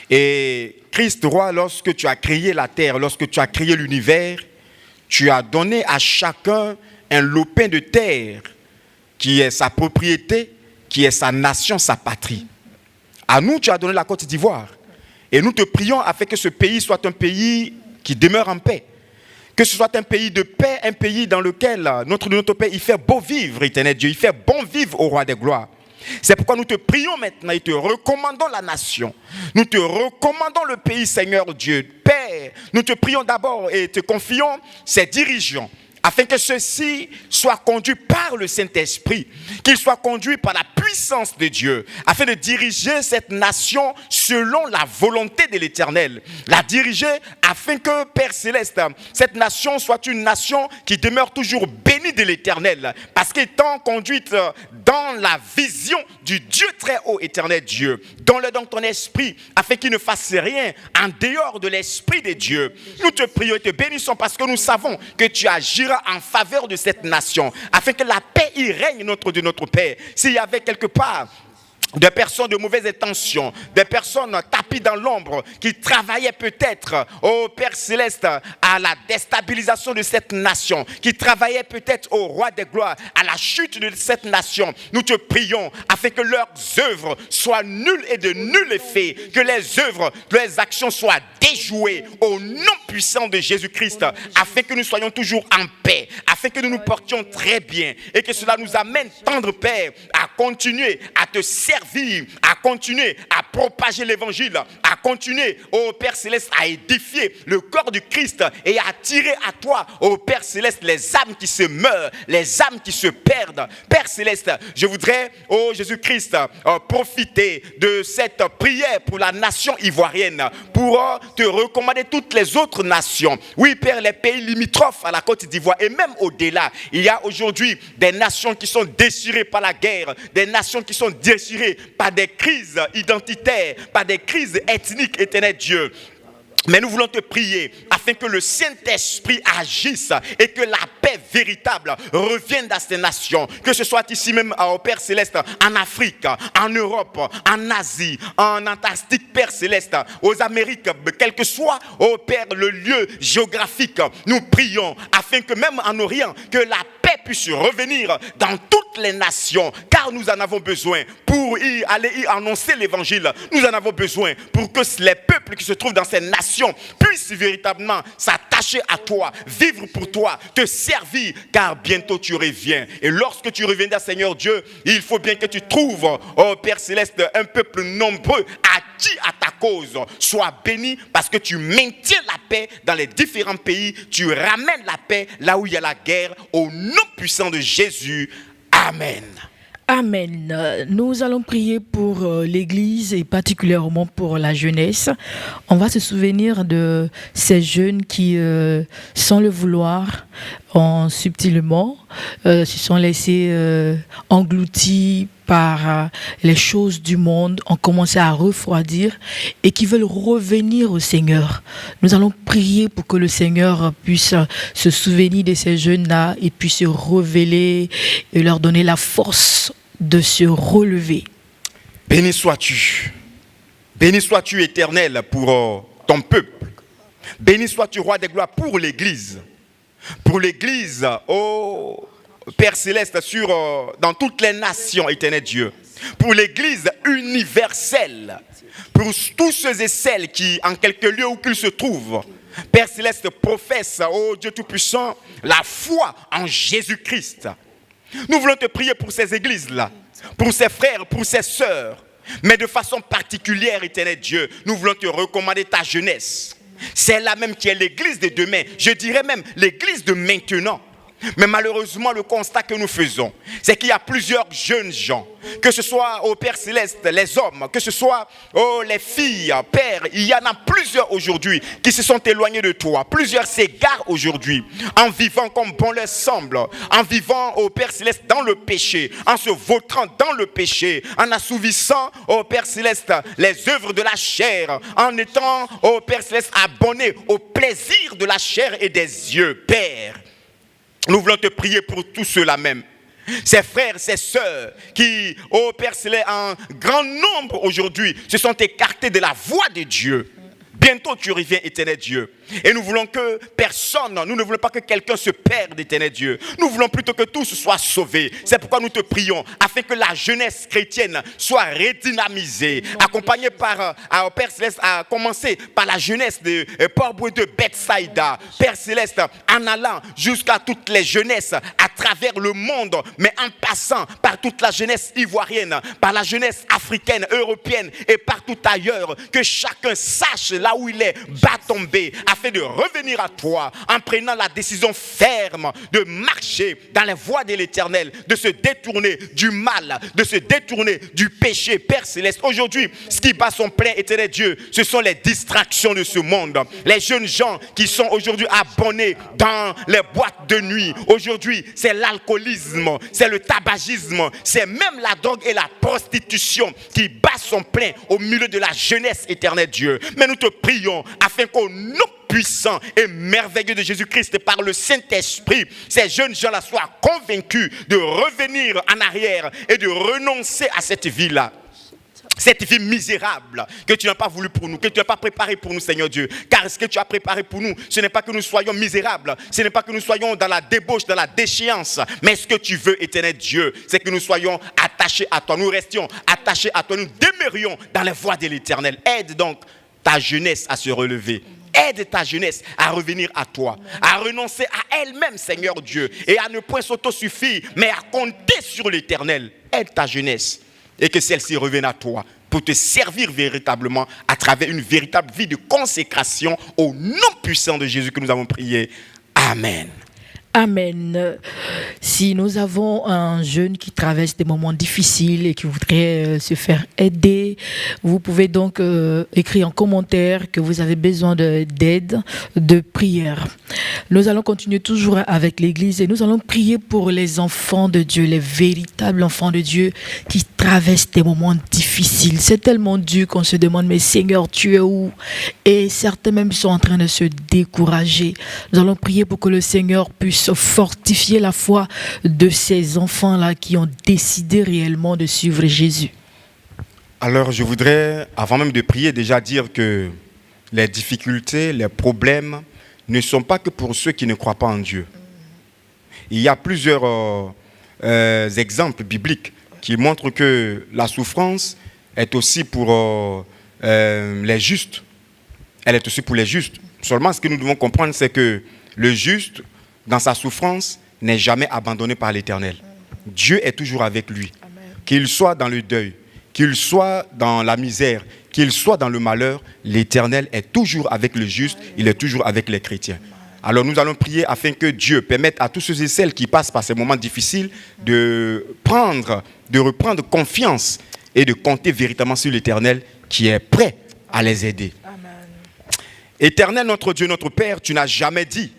Et Christ, roi, lorsque tu as créé la terre, lorsque tu as créé l'univers, tu as donné à chacun un lopin de terre qui est sa propriété, qui est sa nation, sa patrie. À nous, tu as donné la Côte d'Ivoire. Et nous te prions afin que ce pays soit un pays qui demeure en paix. Que ce soit un pays de paix, un pays dans lequel notre paix, il fait beau vivre, éternel Dieu, il fait bon vivre au roi des gloires. C'est pourquoi nous te prions maintenant et te recommandons la nation. Nous te recommandons le pays, Seigneur Dieu. Père, nous te prions d'abord et te confions ces dirigeants, afin que ceux-ci soient conduits par le Saint-Esprit, qu'ils soient conduits par la puissance de Dieu, afin de diriger cette nation selon la volonté de l'Éternel. La diriger afin que, Père Céleste, cette nation soit une nation qui demeure toujours bénie de l'Éternel, parce qu'étant conduite dans la vision du Dieu très haut, éternel Dieu. Donne-le donc ton esprit, afin qu'il ne fasse rien en dehors de l'esprit de Dieu. Nous te prions et te bénissons, parce que nous savons que tu agiras en faveur de cette nation, afin que la paix y règne, notre Dieu, notre Père. S'il y avait quelque part des personnes de mauvaise intention, des personnes tapis dans l'ombre, qui travaillaient peut-être, au Père Céleste, à la déstabilisation de cette nation, qui travaillaient peut-être au Roi des Gloires, à la chute de cette nation, nous te prions afin que leurs œuvres soient nulles et de nul effet, que les œuvres, les actions soient déjouées au nom puissant de Jésus-Christ, afin que nous soyons toujours en paix, afin que nous nous portions très bien, et que cela nous amène, tendre Père, à continuer à te servir, à continuer à propager l'évangile, à continuer, ô Père Céleste, à édifier le corps du Christ et à attirer à toi, ô Père Céleste, les âmes qui se meurent, les âmes qui se perdent. Père Céleste, je voudrais, ô Jésus-Christ, profiter de cette prière pour la nation ivoirienne, pour te recommander toutes les autres nations. Oui, Père, les pays limitrophes à la Côte d'Ivoire et même au-delà. Il y a aujourd'hui des nations qui sont déchirées par la guerre, des nations qui sont déchirées par des crises identitaires, par des crises ethniques, éternel Dieu. Mais nous voulons te prier afin que le Saint-Esprit agisse et que la paix véritable revienne dans ces nations. Que ce soit ici même au Père Céleste, en Afrique, en Europe, en Asie, en Antarctique, Père Céleste, aux Amériques, quel que soit, ô Père, le lieu géographique, nous prions afin que même en Orient, que la paix puisse revenir dans toutes les nations, car nous en avons besoin pour aller y annoncer l'évangile. Nous en avons besoin pour que les peuples qui se trouvent dans ces nations puissent véritablement s'attacher à toi, vivre pour toi, te servir, car bientôt tu reviens. Et lorsque tu reviendras, Seigneur Dieu, il faut bien que tu trouves, oh Père Céleste, un peuple nombreux à qui à ta cause soit béni, parce que tu maintiens la paix dans les différents pays, tu ramènes la paix là où il y a la guerre, au nom puissant de Jésus. Amen. Amen. Nous allons prier pour l'Église et particulièrement pour la jeunesse. On va se souvenir de ces jeunes qui, sans le vouloir, subtilement, se sont laissés engloutis par les choses du monde, ont commencé à refroidir et qui veulent revenir au Seigneur. Nous allons prier pour que le Seigneur puisse se souvenir de ces jeunes-là et puisse se révéler et leur donner la force de se relever. Béni sois-tu, Éternel, pour ton peuple. Béni sois-tu, Roi des gloires, pour l'Église. Pour l'Église, ô Père Céleste, dans toutes les nations, Éternel Dieu. Pour l'Église universelle. Pour tous ceux et celles qui, en quelque lieu où qu'ils se trouvent, Père Céleste, professe, ô Dieu Tout-Puissant, la foi en Jésus-Christ. Nous voulons te prier pour ces églises-là, pour ces frères, pour ces sœurs. Mais de façon particulière, éternel Dieu, nous voulons te recommander ta jeunesse. C'est là même qui est l'église de demain. Je dirais même l'église de maintenant. Mais malheureusement, le constat que nous faisons, c'est qu'il y a plusieurs jeunes gens, que ce soit au Père Céleste, les hommes, que ce soit les filles, Père, il y en a plusieurs aujourd'hui qui se sont éloignés de toi. Plusieurs s'égarent aujourd'hui en vivant comme bon leur semble, en vivant au Père Céleste dans le péché, en se vautrant dans le péché, en assouvissant au Père Céleste les œuvres de la chair, en étant au Père Céleste abonné au plaisir de la chair et des yeux, Père. Nous voulons te prier pour tous ceux-là même. Ces frères, ces sœurs qui, au Père Céleste, en grand nombre aujourd'hui, se sont écartés de la voie de Dieu. Bientôt tu reviens, éternel Dieu. Et nous voulons que personne, nous ne voulons pas que quelqu'un se perde, éternel Dieu. Nous voulons plutôt que tous soient sauvés. C'est pourquoi nous te prions, afin que la jeunesse chrétienne soit redynamisée, accompagnée par, Père Céleste, à commencer par la jeunesse de Port-Bouedeux, Bethsaïda. Père Céleste, en allant jusqu'à toutes les jeunesses à travers le monde, mais en passant par toute la jeunesse ivoirienne, par la jeunesse africaine, européenne et partout ailleurs, que chacun sache là où il est, bas tombé, afin de revenir à toi, en prenant la décision ferme de marcher dans les voies de l'Éternel, de se détourner du mal, de se détourner du péché. Père Céleste, aujourd'hui, ce qui bat son plein, éternel Dieu, ce sont les distractions de ce monde. Les jeunes gens qui sont aujourd'hui abonnés dans les boîtes de nuit. Aujourd'hui, c'est l'alcoolisme, c'est le tabagisme, c'est même la drogue et la prostitution qui bat son plein au milieu de la jeunesse, éternel Dieu. Mais nous te prions afin qu'au nom puissant et merveilleux de Jésus-Christ par le Saint-Esprit, ces jeunes gens-là soient convaincus de revenir en arrière et de renoncer à cette vie-là. Cette vie misérable que tu n'as pas voulu pour nous, que tu n'as pas préparé pour nous, Seigneur Dieu. Car ce que tu as préparé pour nous, ce n'est pas que nous soyons misérables, ce n'est pas que nous soyons dans la débauche, dans la déchéance. Mais ce que tu veux, éternel Dieu, c'est que nous soyons attachés à toi. Nous restions attachés à toi. Nous demeurions dans les voies de l'Éternel. Aide donc ta jeunesse à se relever. Aide ta jeunesse à revenir à toi, à renoncer à elle-même, Seigneur Dieu, et à ne point s'autosuffire, mais à compter sur l'Éternel. Aide ta jeunesse et que celle-ci revienne à toi pour te servir véritablement à travers une véritable vie de consécration au nom puissant de Jésus que nous avons prié. Amen. Amen. Si nous avons un jeune qui traverse des moments difficiles et qui voudrait se faire aider, vous pouvez donc écrire en commentaire que vous avez besoin d'aide, de prière. Nous allons continuer toujours avec l'Église et nous allons prier pour les enfants de Dieu, les véritables enfants de Dieu qui traversent des moments difficiles. C'est tellement dur qu'on se demande, mais Seigneur, tu es où? Et certains même sont en train de se décourager. Nous allons prier pour que le Seigneur puisse fortifier la foi de ces enfants-là qui ont décidé réellement de suivre Jésus. Alors je voudrais, avant même de prier, déjà dire que les difficultés, les problèmes ne sont pas que pour ceux qui ne croient pas en Dieu. Il y a plusieurs exemples bibliques qui montrent que la souffrance est aussi pour les justes. Elle est aussi pour les justes. Seulement, ce que nous devons comprendre, c'est que le juste, dans sa souffrance, n'est jamais abandonné par l'Éternel. Dieu est toujours avec lui. Qu'il soit dans le deuil, qu'il soit dans la misère, qu'il soit dans le malheur, l'Éternel est toujours avec le juste, il est toujours avec les chrétiens. Alors nous allons prier afin que Dieu permette à tous ceux et celles qui passent par ces moments difficiles de reprendre confiance et de compter véritablement sur l'Éternel qui est prêt à les aider. Amen. Éternel, notre Dieu, notre Père, tu n'as jamais dit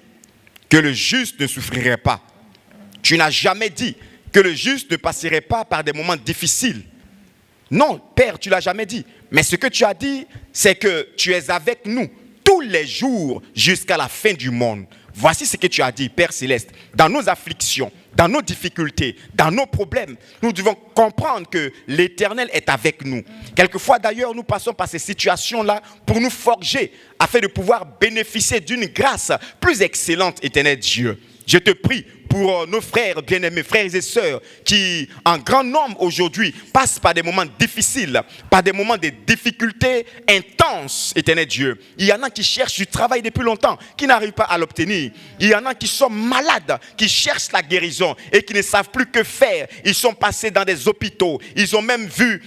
que le juste ne souffrirait pas. Tu n'as jamais dit que le juste ne passerait pas par des moments difficiles. Non, Père, tu ne l'as jamais dit. Mais ce que tu as dit, c'est que tu es avec nous tous les jours jusqu'à la fin du monde. Voici ce que tu as dit, Père Céleste. Dans nos afflictions, dans nos difficultés, dans nos problèmes, nous devons comprendre que l'Éternel est avec nous. Quelquefois, d'ailleurs, nous passons par ces situations-là pour nous forger, afin de pouvoir bénéficier d'une grâce plus excellente, Éternel Dieu. Je te prie pour nos frères bien-aimés, frères et sœurs, qui en grand nombre aujourd'hui passent par des moments difficiles, par des moments de difficultés intenses, éternel Dieu. Il y en a qui cherchent du travail depuis longtemps, qui n'arrivent pas à l'obtenir. Il y en a qui sont malades, qui cherchent la guérison et qui ne savent plus que faire. Ils sont passés dans des hôpitaux. Ils ont même vu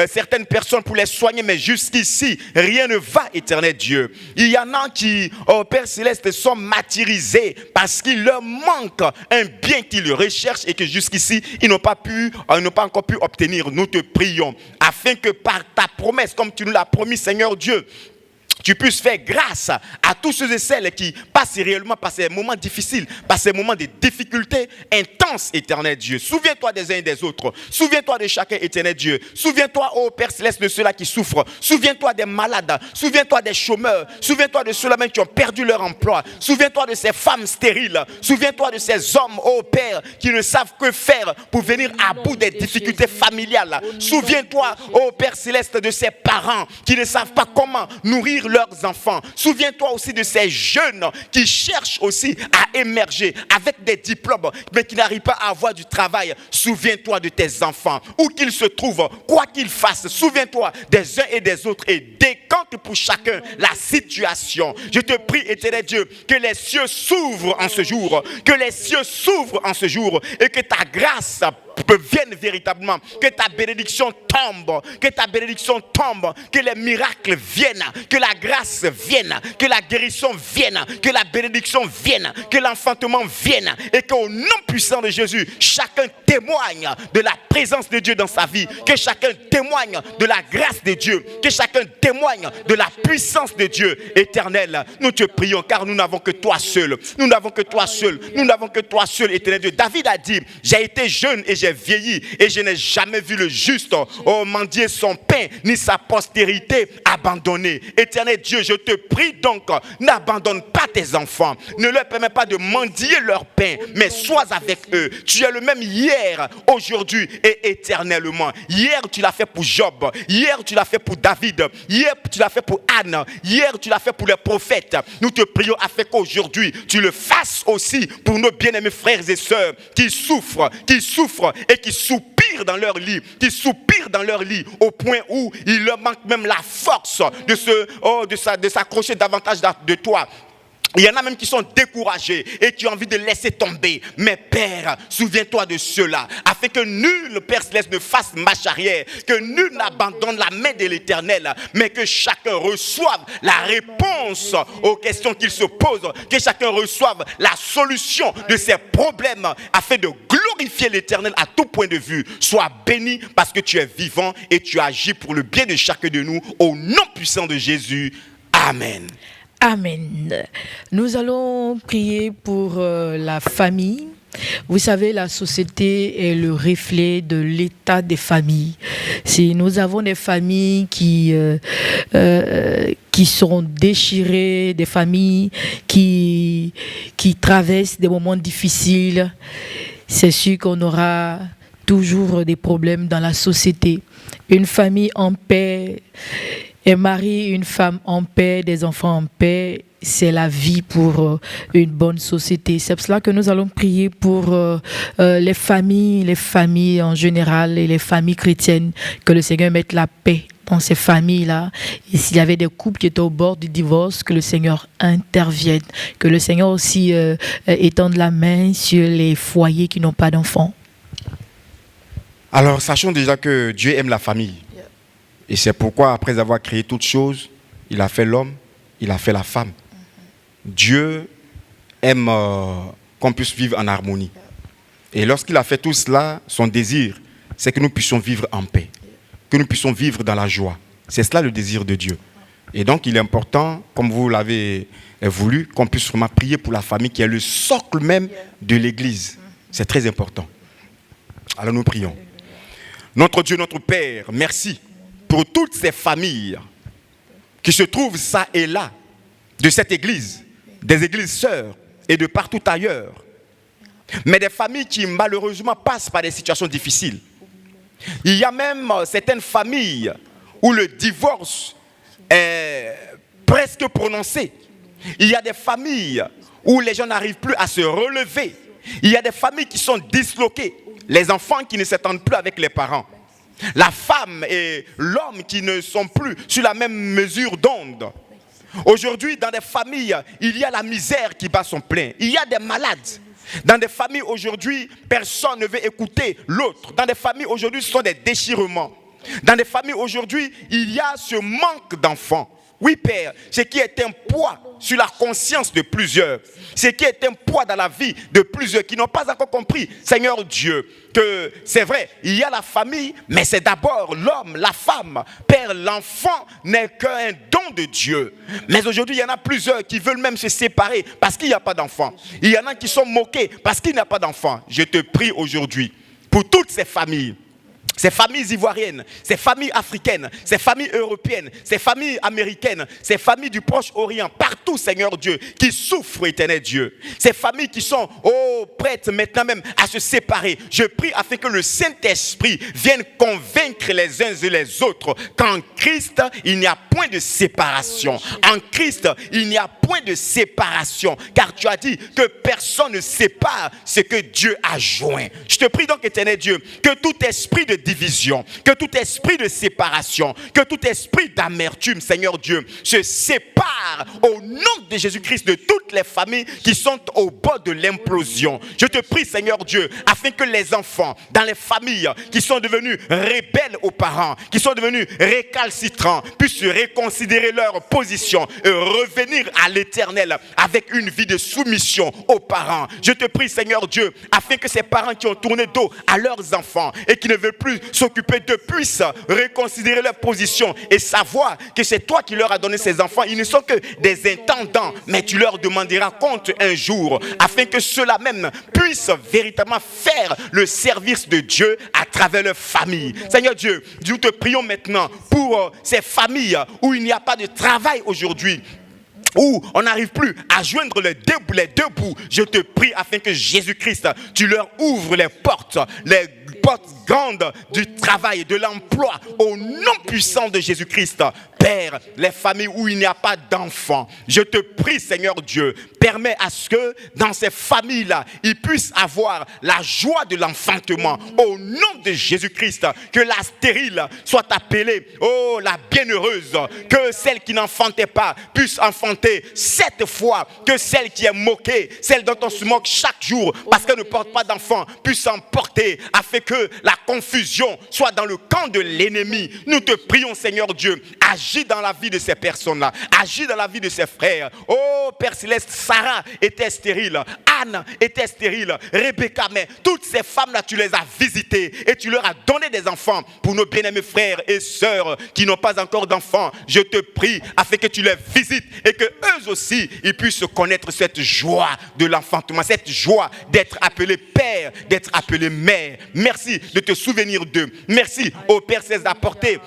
certaines personnes pour les soigner, mais jusqu'ici, rien ne va, éternel Dieu. Il y en a qui, Père Céleste, sont martyrisés parce qu'il leur manque un bien qu'ils recherchent et que jusqu'ici, ils n'ont pas encore pu obtenir. Nous te prions afin que par ta promesse, comme tu nous l'as promis, Seigneur Dieu, tu puisses faire grâce à tous ceux et celles qui passent réellement par ces moments difficiles, par ces moments de difficultés intenses, éternel Dieu. Souviens-toi des uns et des autres. Souviens-toi de chacun, éternel Dieu. Souviens-toi, ô Père Céleste, de ceux-là qui souffrent. Souviens-toi des malades. Souviens-toi des chômeurs. Souviens-toi de ceux-là même qui ont perdu leur emploi. Souviens-toi de ces femmes stériles. Souviens-toi de ces hommes, ô Père, qui ne savent que faire pour venir à bout des difficultés familiales. Souviens-toi, ô Père Céleste, de ces parents qui ne savent pas comment nourrir leurs enfants. Souviens-toi aussi de ces jeunes qui cherchent aussi à émerger avec des diplômes, mais qui n'arrivent pas à avoir du travail. Souviens-toi de tes enfants, où qu'ils se trouvent, quoi qu'ils fassent. Souviens-toi des uns et des autres et décante pour chacun la situation. Je te prie, éternel Dieu, que les cieux s'ouvrent en ce jour, que les cieux s'ouvrent en ce jour et que ta grâce vienne véritablement, que ta bénédiction tombe, que les miracles viennent, que la grâce vienne, que la guérison vienne, que la bénédiction vienne, que l'enfantement vienne et qu'au nom puissant de Jésus, chacun témoigne de la présence de Dieu dans sa vie, que chacun témoigne de la grâce de Dieu, que chacun témoigne de la puissance de Dieu éternel. Nous te prions car nous n'avons que toi seul, nous n'avons que toi seul, éternel Dieu. David a dit, j'ai été jeune et j'ai vieilli et je n'ai jamais vu le juste mendier son pain ni sa postérité abandonnée. Éternel Dieu, je te prie donc, n'abandonne pas tes enfants, ne leur permets pas de mendier leur pain, mais sois avec eux. Tu es le même hier, aujourd'hui et éternellement. Hier tu l'as fait pour Job, hier tu l'as fait pour David, hier tu l'as fait pour Anne, hier tu l'as fait pour les prophètes. Nous te prions afin qu'aujourd'hui tu le fasses aussi pour nos bien-aimés frères et sœurs qui souffrent et qui soupirent dans leur lit, au point où il leur manque même la force de s'accrocher davantage de toi. Il y en a même qui sont découragés et qui ont envie de laisser tomber. Mais Père, souviens-toi de cela, afin que nul, Père Céleste, ne fasse marche arrière, que nul n'abandonne la main de l'Éternel, mais que chacun reçoive la réponse aux questions qu'il se pose, que chacun reçoive la solution de ses problèmes, afin de glorifier l'Éternel à tout point de vue. Sois béni parce que tu es vivant et tu agis pour le bien de chacun de nous, au nom puissant de Jésus. Amen. Amen. Nous allons prier pour la famille. Vous savez, la société est le reflet de l'état des familles. Si nous avons des familles qui sont déchirées, des familles qui traversent des moments difficiles, c'est sûr qu'on aura toujours des problèmes dans la société. Une famille en paix, un mari, une femme en paix, des enfants en paix, c'est la vie pour une bonne société. C'est pour cela que nous allons prier pour les familles en général et les familles chrétiennes, que le Seigneur mette la paix dans ces familles-là. Et s'il y avait des couples qui étaient au bord du divorce, que le Seigneur intervienne, que le Seigneur aussi étende la main sur les foyers qui n'ont pas d'enfants. Alors, sachons déjà que Dieu aime la famille. Et c'est pourquoi, après avoir créé toutes choses, il a fait l'homme, il a fait la femme. Dieu aime qu'on puisse vivre en harmonie. Et lorsqu'il a fait tout cela, son désir, c'est que nous puissions vivre en paix, que nous puissions vivre dans la joie. C'est cela le désir de Dieu. Et donc, il est important, comme vous l'avez voulu, qu'on puisse vraiment prier pour la famille qui est le socle même de l'Église. C'est très important. Alors nous prions. Notre Dieu, notre Père, merci pour toutes ces familles qui se trouvent ça et là de cette église, des églises sœurs et de partout ailleurs. Mais des familles qui malheureusement passent par des situations difficiles. Il y a même certaines familles où le divorce est presque prononcé. Il y a des familles où les gens n'arrivent plus à se relever Il y a des familles qui sont disloquées. Les enfants qui ne s'entendent plus avec les parents. La femme et l'homme qui ne sont plus sur la même mesure d'onde. Aujourd'hui, dans des familles, il y a la misère qui bat son plein. Il y a des malades. Dans des familles aujourd'hui, personne ne veut écouter l'autre. Dans des familles aujourd'hui, ce sont des déchirements. Dans des familles aujourd'hui, il y a ce manque d'enfants. Oui, Père, ce qui est un poids sur la conscience de plusieurs, ce qui est un poids dans la vie de plusieurs qui n'ont pas encore compris, Seigneur Dieu, que c'est vrai, il y a la famille, mais c'est d'abord l'homme, la femme. Père, l'enfant n'est qu'un don de Dieu. Mais aujourd'hui, il y en a plusieurs qui veulent même se séparer parce qu'il n'y a pas d'enfant. Il y en a qui sont moqués parce qu'il n'y a pas d'enfant. Je te prie aujourd'hui pour toutes ces familles ivoiriennes, ces familles africaines, ces familles européennes, ces familles américaines, ces familles du Proche-Orient, partout, Seigneur Dieu, qui souffrent, éternel Dieu. Ces familles qui sont prêtes maintenant même à se séparer. Je prie afin que le Saint-Esprit vienne convaincre les uns et les autres qu'en Christ, il n'y a point de séparation. En Christ, il n'y a point de séparation. Car tu as dit que personne ne sépare ce que Dieu a joint. Je te prie donc, éternel Dieu, que tout esprit de division, que tout esprit de séparation, que tout esprit d'amertume, Seigneur Dieu, se sépare au nom de Jésus-Christ de toutes les familles qui sont au bord de l'implosion. Je te prie, Seigneur Dieu, afin que les enfants dans les familles qui sont devenus rebelles aux parents, qui sont devenus récalcitrants, puissent reconsidérer leur position et revenir à l'Éternel avec une vie de soumission aux parents. Je te prie, Seigneur Dieu, afin que ces parents qui ont tourné dos à leurs enfants et qui ne veulent plus s'occuper d'eux puissent reconsidérer leur position et savoir que c'est toi qui leur as donné ces enfants. Ils ne sont que des intendants, mais tu leur demanderas compte un jour, afin que ceux-là même puissent véritablement faire le service de Dieu à travers leur famille. Seigneur Dieu, nous te prions maintenant pour ces familles où il n'y a pas de travail aujourd'hui, où on n'arrive plus à joindre les deux bouts. Je te prie afin que Jésus-Christ, tu leur ouvres les portes grandes du travail, de l'emploi, au nom puissant de Jésus-Christ. Père, les familles où il n'y a pas d'enfants, je te prie, Seigneur Dieu, permets à ce que dans ces familles-là, ils puissent avoir la joie de l'enfantement. Au nom de Jésus-Christ, que la stérile soit appelée, la bienheureuse, que celle qui n'enfantait pas puisse enfanter 7 fois, que celle qui est moquée, celle dont on se moque chaque jour parce qu'elle ne porte pas d'enfant, puisse en porter, afin que la confusion soit dans le camp de l'ennemi. Nous te prions, Seigneur Dieu, agis dans la vie de ces personnes-là, agis dans la vie de ces frères. Oh Père Céleste, Sarah était stérile, Anne était stérile, Rebecca, mais toutes ces femmes-là, tu les as visitées et tu leur as donné des enfants. Pour nos bien-aimés frères et sœurs qui n'ont pas encore d'enfants, je te prie afin que tu les visites et que eux aussi, ils puissent connaître cette joie de l'enfantement, cette joie d'être appelé père, d'être appelé mère. Merci de te souvenir d'eux. Merci au Père Céleste d'apporter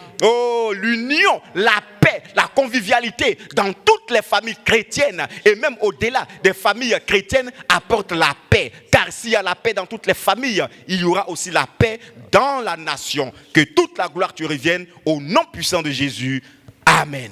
l'union, la paix, la convivialité dans toutes les familles chrétiennes et même au-delà des familles chrétiennes, apporte la paix. Car s'il y a la paix dans toutes les familles, il y aura aussi la paix dans la nation. Que toute la gloire te revienne au nom puissant de Jésus. Amen.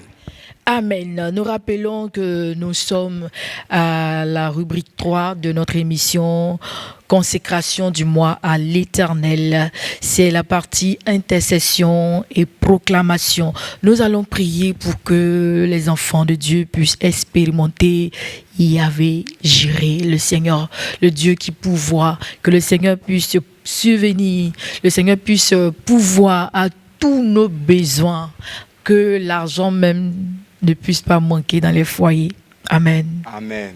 Amen. Nous rappelons que nous sommes à la rubrique 3 de notre émission Consécration du mois à l'Éternel. C'est la partie intercession et proclamation. Nous allons prier pour que les enfants de Dieu puissent expérimenter Yahvé Jireh, le Seigneur, le Dieu qui pourvoit, que le Seigneur puisse subvenir, le Seigneur puisse pourvoir à tous nos besoins, que l'argent même ne puisse pas manquer dans les foyers. Amen. Amen.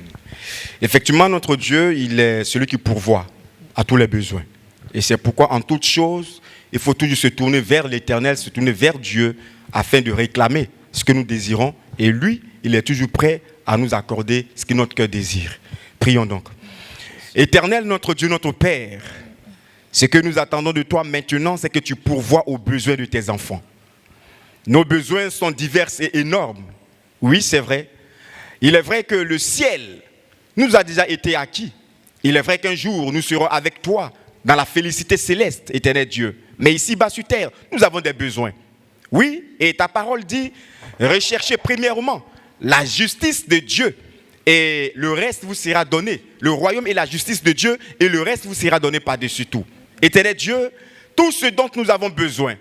Effectivement, notre Dieu, il est celui qui pourvoit à tous les besoins. Et c'est pourquoi, en toutes choses, il faut toujours se tourner vers l'Éternel, se tourner vers Dieu, afin de réclamer ce que nous désirons. Et lui, il est toujours prêt à nous accorder ce que notre cœur désire. Prions donc. Éternel, notre Dieu, notre Père, ce que nous attendons de toi maintenant, c'est que tu pourvoies aux besoins de tes enfants. Nos besoins sont divers et énormes. Oui, c'est vrai. Il est vrai que le ciel nous a déjà été acquis. Il est vrai qu'un jour, nous serons avec toi dans la félicité céleste, éternel Dieu. Mais ici-bas sur terre, nous avons des besoins. Oui, et ta parole dit, recherchez premièrement la justice de Dieu et le reste vous sera donné. Le royaume et la justice de Dieu et le reste vous sera donné par-dessus tout. Éternel Dieu, tout ce dont nous avons besoin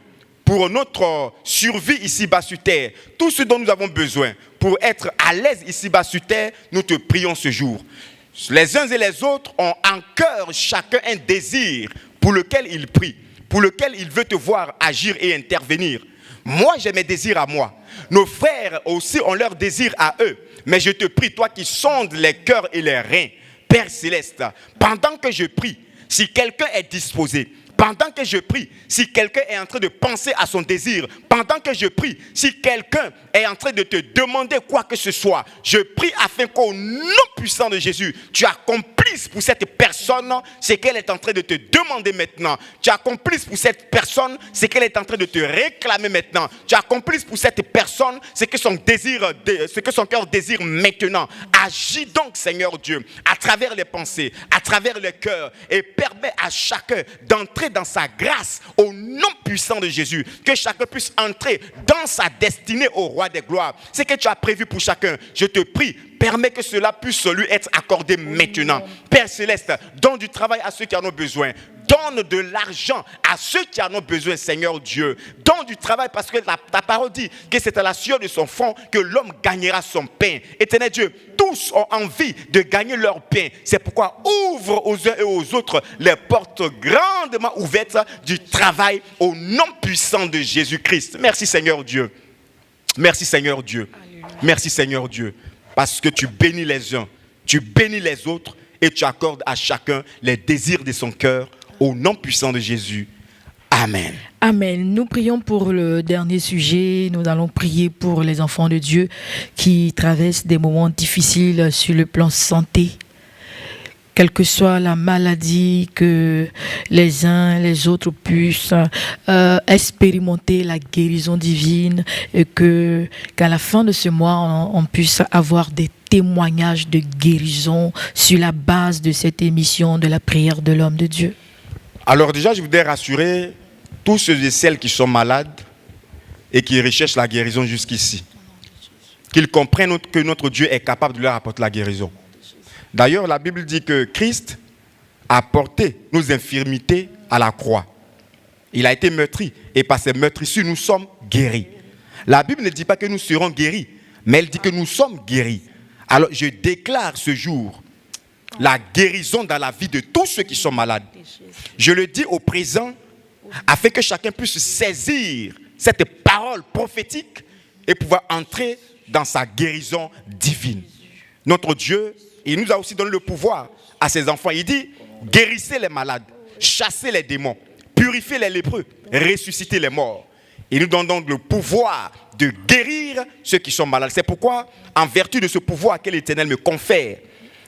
pour notre survie ici-bas sur terre, tout ce dont nous avons besoin pour être à l'aise ici-bas sur terre, nous te prions ce jour. Les uns et les autres ont en cœur chacun un désir pour lequel il prie, pour lequel il veut te voir agir et intervenir. Moi, j'ai mes désirs à moi. Nos frères aussi ont leurs désirs à eux. Mais je te prie, toi qui sondes les cœurs et les reins, Père Céleste, pendant que je prie, si quelqu'un est disposé, pendant que je prie, si quelqu'un est en train de penser à son désir, pendant que je prie, si quelqu'un est en train de te demander quoi que ce soit, je prie afin qu'au nom puissant de Jésus, tu accomplisses pour cette personne ce qu'elle est en train de te demander maintenant. Tu accomplisses pour cette personne ce qu'elle est en train de te réclamer maintenant. Tu accomplisses pour cette personne ce que son cœur désire maintenant. Agis donc, Seigneur Dieu, à travers les pensées, à travers le cœur, et permets à chacun d'entrer dans sa grâce au nom puissant de Jésus, que chacun puisse entrer dans sa destinée au roi des gloires. Ce que tu as prévu pour chacun, je te prie, permets que cela puisse lui être accordé maintenant. Père Céleste, donne du travail à ceux qui en ont besoin. Donne de l'argent à ceux qui en ont besoin, Seigneur Dieu. Donne du travail parce que ta parole dit que c'est à la sueur de son front que l'homme gagnera son pain. Éternel Dieu, tous ont envie de gagner leur pain. C'est pourquoi ouvre aux uns et aux autres les portes grandement ouvertes du travail au nom puissant de Jésus-Christ. Merci Seigneur Dieu. Merci Seigneur Dieu. Merci Seigneur Dieu. Parce que tu bénis les uns, tu bénis les autres et tu accordes à chacun les désirs de son cœur. Au nom puissant de Jésus. Amen. Amen. Nous prions pour le dernier sujet. Nous allons prier pour les enfants de Dieu qui traversent des moments difficiles sur le plan santé. Quelle que soit la maladie, que les uns et les autres puissent expérimenter la guérison divine et qu'à la fin de ce mois, on puisse avoir des témoignages de guérison sur la base de cette émission de la prière de l'homme de Dieu. Alors déjà, je voudrais rassurer tous ceux et celles qui sont malades et qui recherchent la guérison jusqu'ici. Qu'ils comprennent que notre Dieu est capable de leur apporter la guérison. D'ailleurs, la Bible dit que Christ a porté nos infirmités à la croix. Il a été meurtri et par ces meurtrissures, nous sommes guéris. La Bible ne dit pas que nous serons guéris, mais elle dit que nous sommes guéris. Alors, je déclare ce jour la guérison dans la vie de tous ceux qui sont malades. Je le dis au présent afin que chacun puisse saisir cette parole prophétique et pouvoir entrer dans sa guérison divine. Notre Dieu, il nous a aussi donné le pouvoir à ses enfants. Il dit, guérissez les malades, chassez les démons, purifiez les lépreux, ressuscitez les morts. Il nous donne donc le pouvoir de guérir ceux qui sont malades. C'est pourquoi, en vertu de ce pouvoir que l'Éternel me confère,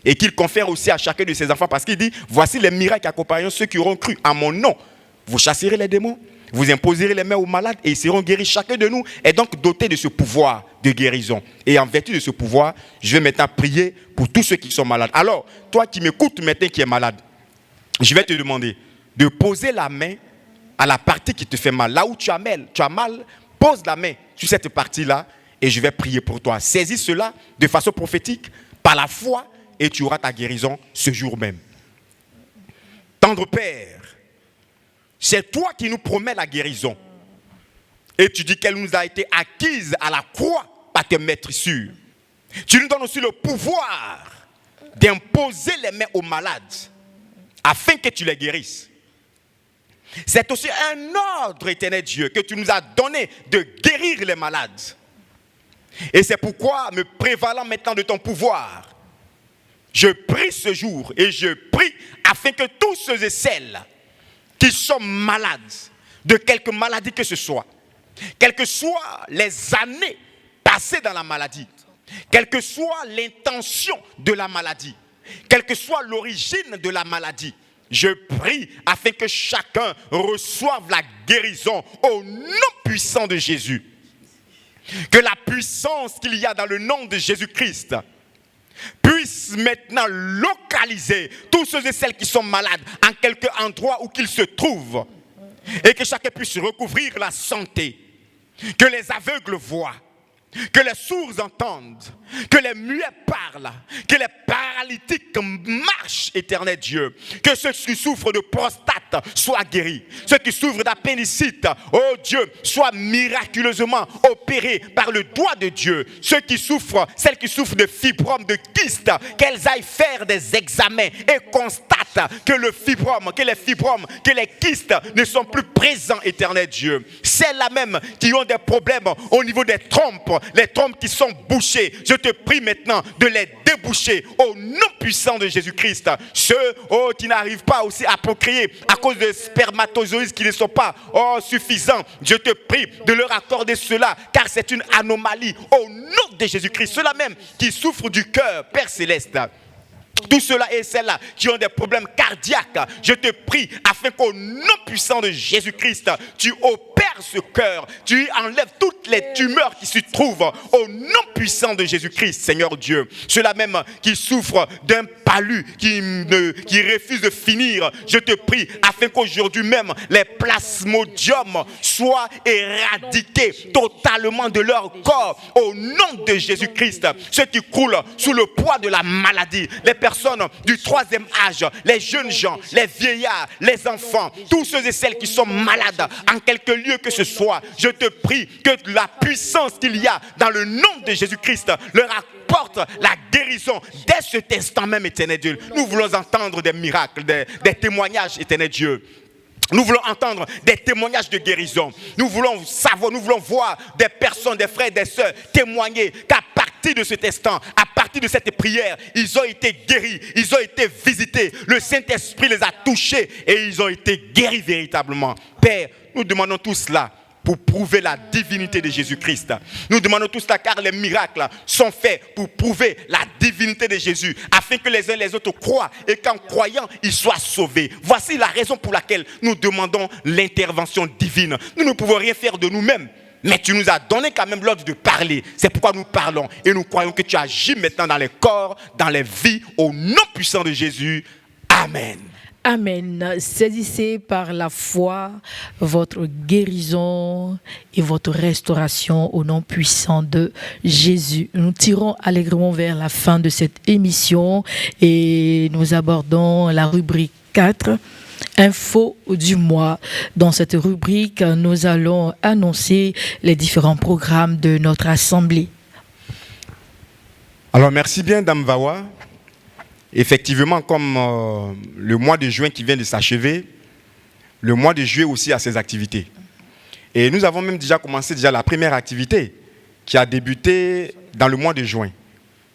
et qu'il confère aussi à chacun de ses enfants, parce qu'il dit, voici les miracles qui accompagneront ceux qui auront cru à mon nom. Vous chasserez les démons, vous imposerez les mains aux malades et ils seront guéris. Chacun de nous est donc doté de ce pouvoir de guérison. Et en vertu de ce pouvoir, je vais maintenant prier pour tous ceux qui sont malades. Alors, toi qui m'écoutes maintenant qui es malade, je vais te demander de poser la main à la partie qui te fait mal. Là où tu as mal, pose la main sur cette partie-là et je vais prier pour toi. Saisis cela de façon prophétique, par la foi, et tu auras ta guérison ce jour même. Tendre Père, c'est toi qui nous promets la guérison. Et tu dis qu'elle nous a été acquise à la croix par tes maîtrissures. Tu nous donnes aussi le pouvoir d'imposer les mains aux malades afin que tu les guérisses. C'est aussi un ordre, éternel Dieu, que tu nous as donné de guérir les malades. Et c'est pourquoi, me prévalant maintenant de ton pouvoir, je prie ce jour et je prie afin que tous ceux et celles qui sont malades, de quelque maladie que ce soit, quelles que soient les années passées dans la maladie, quelle que soit l'intention de la maladie, quelle que soit l'origine de la maladie, je prie afin que chacun reçoive la guérison au nom puissant de Jésus. Que la puissance qu'il y a dans le nom de Jésus-Christ puisse maintenant localiser tous ceux et celles qui sont malades en quelque endroit où qu'ils se trouvent et que chacun puisse recouvrir la santé, que les aveugles voient, que les sourds entendent, que les muets parlent, que les paralytiques marchent, éternel Dieu, que ceux qui souffrent de prostate soient guéris, ceux qui souffrent d'appendicite, oh Dieu, soient miraculeusement opérés par le doigt de Dieu, celles qui souffrent de fibromes, de kystes, qu'elles aillent faire des examens et constatent que les fibromes, que les kystes ne sont plus présents, éternel Dieu. Celles-là même qui ont des problèmes au niveau des trompes, les trompes qui sont bouchées, je te prie maintenant de les déboucher au nom puissant de Jésus-Christ. Ceux qui n'arrivent pas aussi à procréer à cause de spermatozoïdes qui ne sont pas suffisants, je te prie de leur accorder cela, car c'est une anomalie au nom de Jésus-Christ. Ceux-là même qui souffrent du cœur, Père Céleste. Tous ceux-là et celles-là qui ont des problèmes cardiaques, je te prie afin qu'au nom puissant de Jésus-Christ, tu opères ce cœur, tu enlèves toutes les tumeurs qui se trouvent au nom puissant de Jésus-Christ, Seigneur Dieu. Ceux-là même qui souffrent d'un palu, qui refusent de finir, je te prie afin qu'aujourd'hui même les plasmodiums soient éradiqués totalement de leur corps au nom de Jésus-Christ. Ceux qui croulent sous le poids de la maladie, les personnes du troisième âge, les jeunes gens, les vieillards, les enfants, tous ceux et celles qui sont malades en quelque lieu que ce soit, je te prie que la puissance qu'il y a dans le nom de Jésus-Christ leur apporte la guérison dès cet instant même, éternel Dieu. Nous voulons entendre des miracles, des témoignages, éternel Dieu. Nous voulons entendre des témoignages de guérison. Nous voulons savoir, nous voulons voir des personnes, des frères, des sœurs témoigner qu'à partir de cet instant, à partir de cette prière, ils ont été guéris, ils ont été visités. Le Saint-Esprit les a touchés et ils ont été guéris véritablement. Père, nous demandons tout cela pour prouver la divinité de Jésus-Christ. Nous demandons tout cela car les miracles sont faits pour prouver la divinité de Jésus, afin que les uns et les autres croient et qu'en croyant, ils soient sauvés. Voici la raison pour laquelle nous demandons l'intervention divine. Nous ne pouvons rien faire de nous-mêmes, mais tu nous as donné quand même l'ordre de parler. C'est pourquoi nous parlons et nous croyons que tu agis maintenant dans les corps, dans les vies, au nom puissant de Jésus. Amen. Amen. Saisissez par la foi votre guérison et votre restauration au nom puissant de Jésus. Nous tirons allègrement vers la fin de cette émission et nous abordons la rubrique 4. Info du mois. Dans cette rubrique, nous allons annoncer les différents programmes de notre assemblée. Alors, merci bien, Dame Vawa. Effectivement, comme le mois de juin qui vient de s'achever, le mois de juillet aussi a ses activités. Et nous avons même déjà commencé la première activité qui a débuté dans le mois de juin.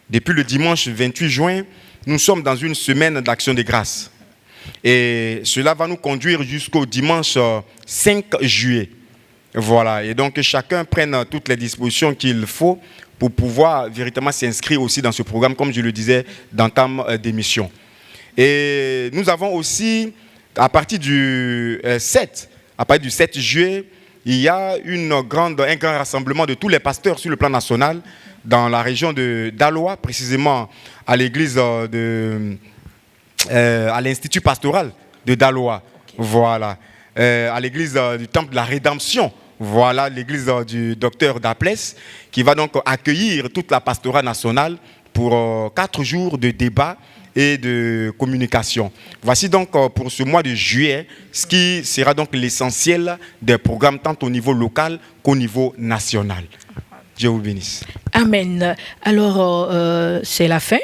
Depuis le dimanche 28 juin, nous sommes dans une semaine d'action de grâce. Et cela va nous conduire jusqu'au dimanche 5 juillet. Voilà, et donc que chacun prenne toutes les dispositions qu'il faut pour pouvoir véritablement s'inscrire aussi dans ce programme, comme je le disais d'entame d'émission. Et nous avons aussi, à partir du 7 juillet, il y a un grand rassemblement de tous les pasteurs sur le plan national dans la région de Daloa, précisément à l'église à l'institut pastoral de Daloa. Voilà. À l'église du Temple de la Rédemption. Voilà l'église du docteur Daplès qui va donc accueillir toute la pastorale nationale pour 4 jours de débat et de communication. Voici donc pour ce mois de juillet ce qui sera donc l'essentiel des programmes tant au niveau local qu'au niveau national. Dieu vous bénisse. Amen. Alors, c'est la fin.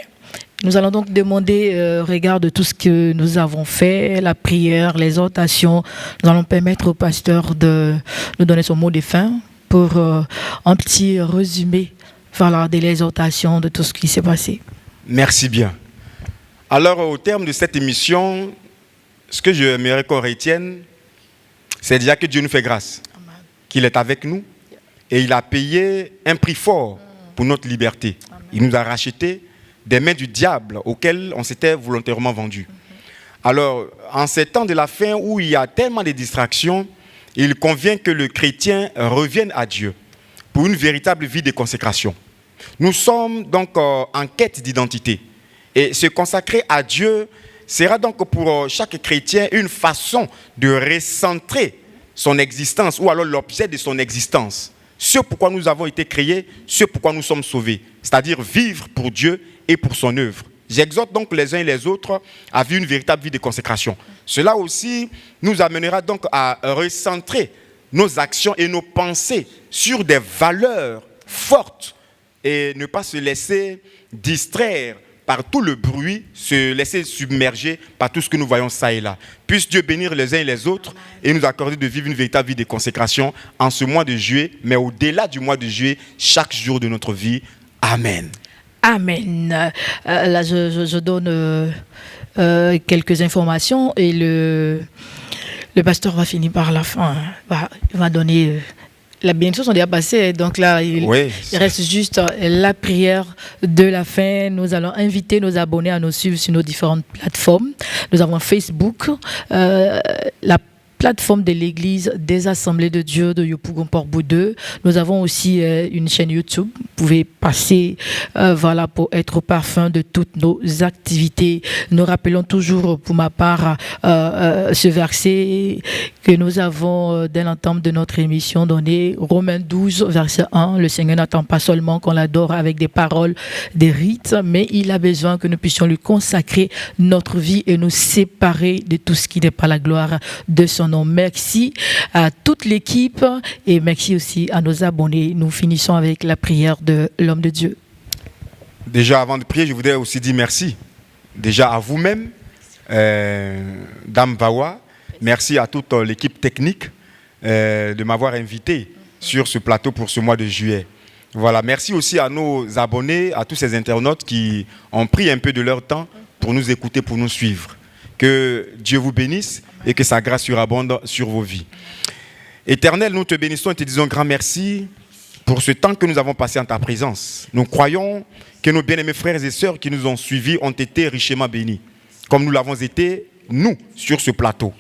Nous allons donc demander, regard de tout ce que nous avons fait, la prière, les exhortations. Nous allons permettre au pasteur de nous donner son mot de fin pour un petit résumé de l'exhortation de tout ce qui s'est passé. Merci bien. Alors, au terme de cette émission, ce que j'aimerais qu'on retienne, c'est déjà que Dieu nous fait grâce, qu'il est avec nous et il a payé un prix fort pour notre liberté. Il nous a rachetés des mains du diable auxquelles on s'était volontairement vendu. Alors, en ces temps de la fin où il y a tellement de distractions, il convient que le chrétien revienne à Dieu pour une véritable vie de consécration. Nous sommes donc en quête d'identité. Et se consacrer à Dieu sera donc pour chaque chrétien une façon de recentrer son existence ou alors l'objet de son existence ce pourquoi nous avons été créés, ce pourquoi nous sommes sauvés, c'est-à-dire vivre pour Dieu et pour son œuvre. J'exhorte donc les uns et les autres à vivre une véritable vie de consécration. Cela aussi nous amènera donc à recentrer nos actions et nos pensées sur des valeurs fortes et ne pas se laisser distraire par tout le bruit, se laisser submerger par tout ce que nous voyons ça et là. Puisse Dieu bénir les uns et les autres et nous accorder de vivre une véritable vie de consécration en ce mois de juillet, mais au-delà du mois de juillet, chaque jour de notre vie. Amen. Amen. Là, je donne quelques informations et le pasteur va finir par la fin. Il va donner... La bénédiction sont déjà passées, donc là, il reste juste la prière de la fin. Nous allons inviter nos abonnés à nous suivre sur nos différentes plateformes. Nous avons Facebook, la plateforme de l'Église des Assemblées de Dieu de Yopougon-Port-Boued 2. Nous avons aussi une chaîne YouTube. Vous pouvez passer pour être au parfum de toutes nos activités. Nous rappelons toujours, pour ma part, ce verset que nous avons dès l'entame de notre émission donné, Romains 12, verset 1. Le Seigneur n'attend pas seulement qu'on l'adore avec des paroles, des rites, mais il a besoin que nous puissions lui consacrer notre vie et nous séparer de tout ce qui n'est pas la gloire de son nom. Merci à toute l'équipe et merci aussi à nos abonnés. Nous finissons avec la prière de l'homme de Dieu. Déjà, avant de prier, je voudrais aussi dire merci. Déjà à vous-même, Dame Bawa. Merci à toute l'équipe technique de m'avoir invité sur ce plateau pour ce mois de juillet. Voilà, merci aussi à nos abonnés, à tous ces internautes qui ont pris un peu de leur temps pour nous écouter, pour nous suivre. Que Dieu vous bénisse et que sa grâce surabonde sur vos vies. Éternel, nous te bénissons et te disons grand merci pour ce temps que nous avons passé en ta présence. Nous croyons que nos bien-aimés frères et sœurs qui nous ont suivis ont été richement bénis, comme nous l'avons été, nous, sur ce plateau.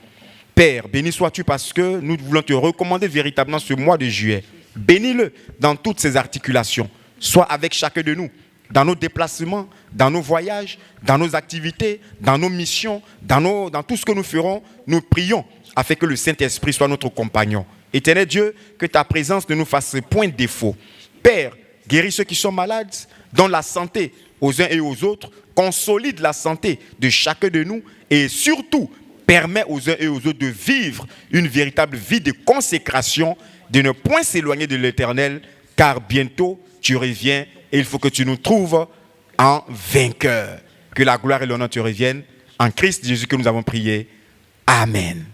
Père, béni sois-tu parce que nous voulons te recommander véritablement ce mois de juillet. Bénis-le dans toutes ses articulations. Sois avec chacun de nous, dans nos déplacements, dans nos voyages, dans nos activités, dans nos missions, dans tout ce que nous ferons. Nous prions afin que le Saint-Esprit soit notre compagnon. Éternel Dieu, que ta présence ne nous fasse point défaut. Père, guéris ceux qui sont malades, donne la santé aux uns et aux autres, consolide la santé de chacun de nous et surtout, permet aux uns et aux autres de vivre une véritable vie de consécration, de ne point s'éloigner de l'Éternel, car bientôt tu reviens et il faut que tu nous trouves en vainqueur. Que la gloire et l'honneur te reviennent. En Christ Jésus que nous avons prié. Amen.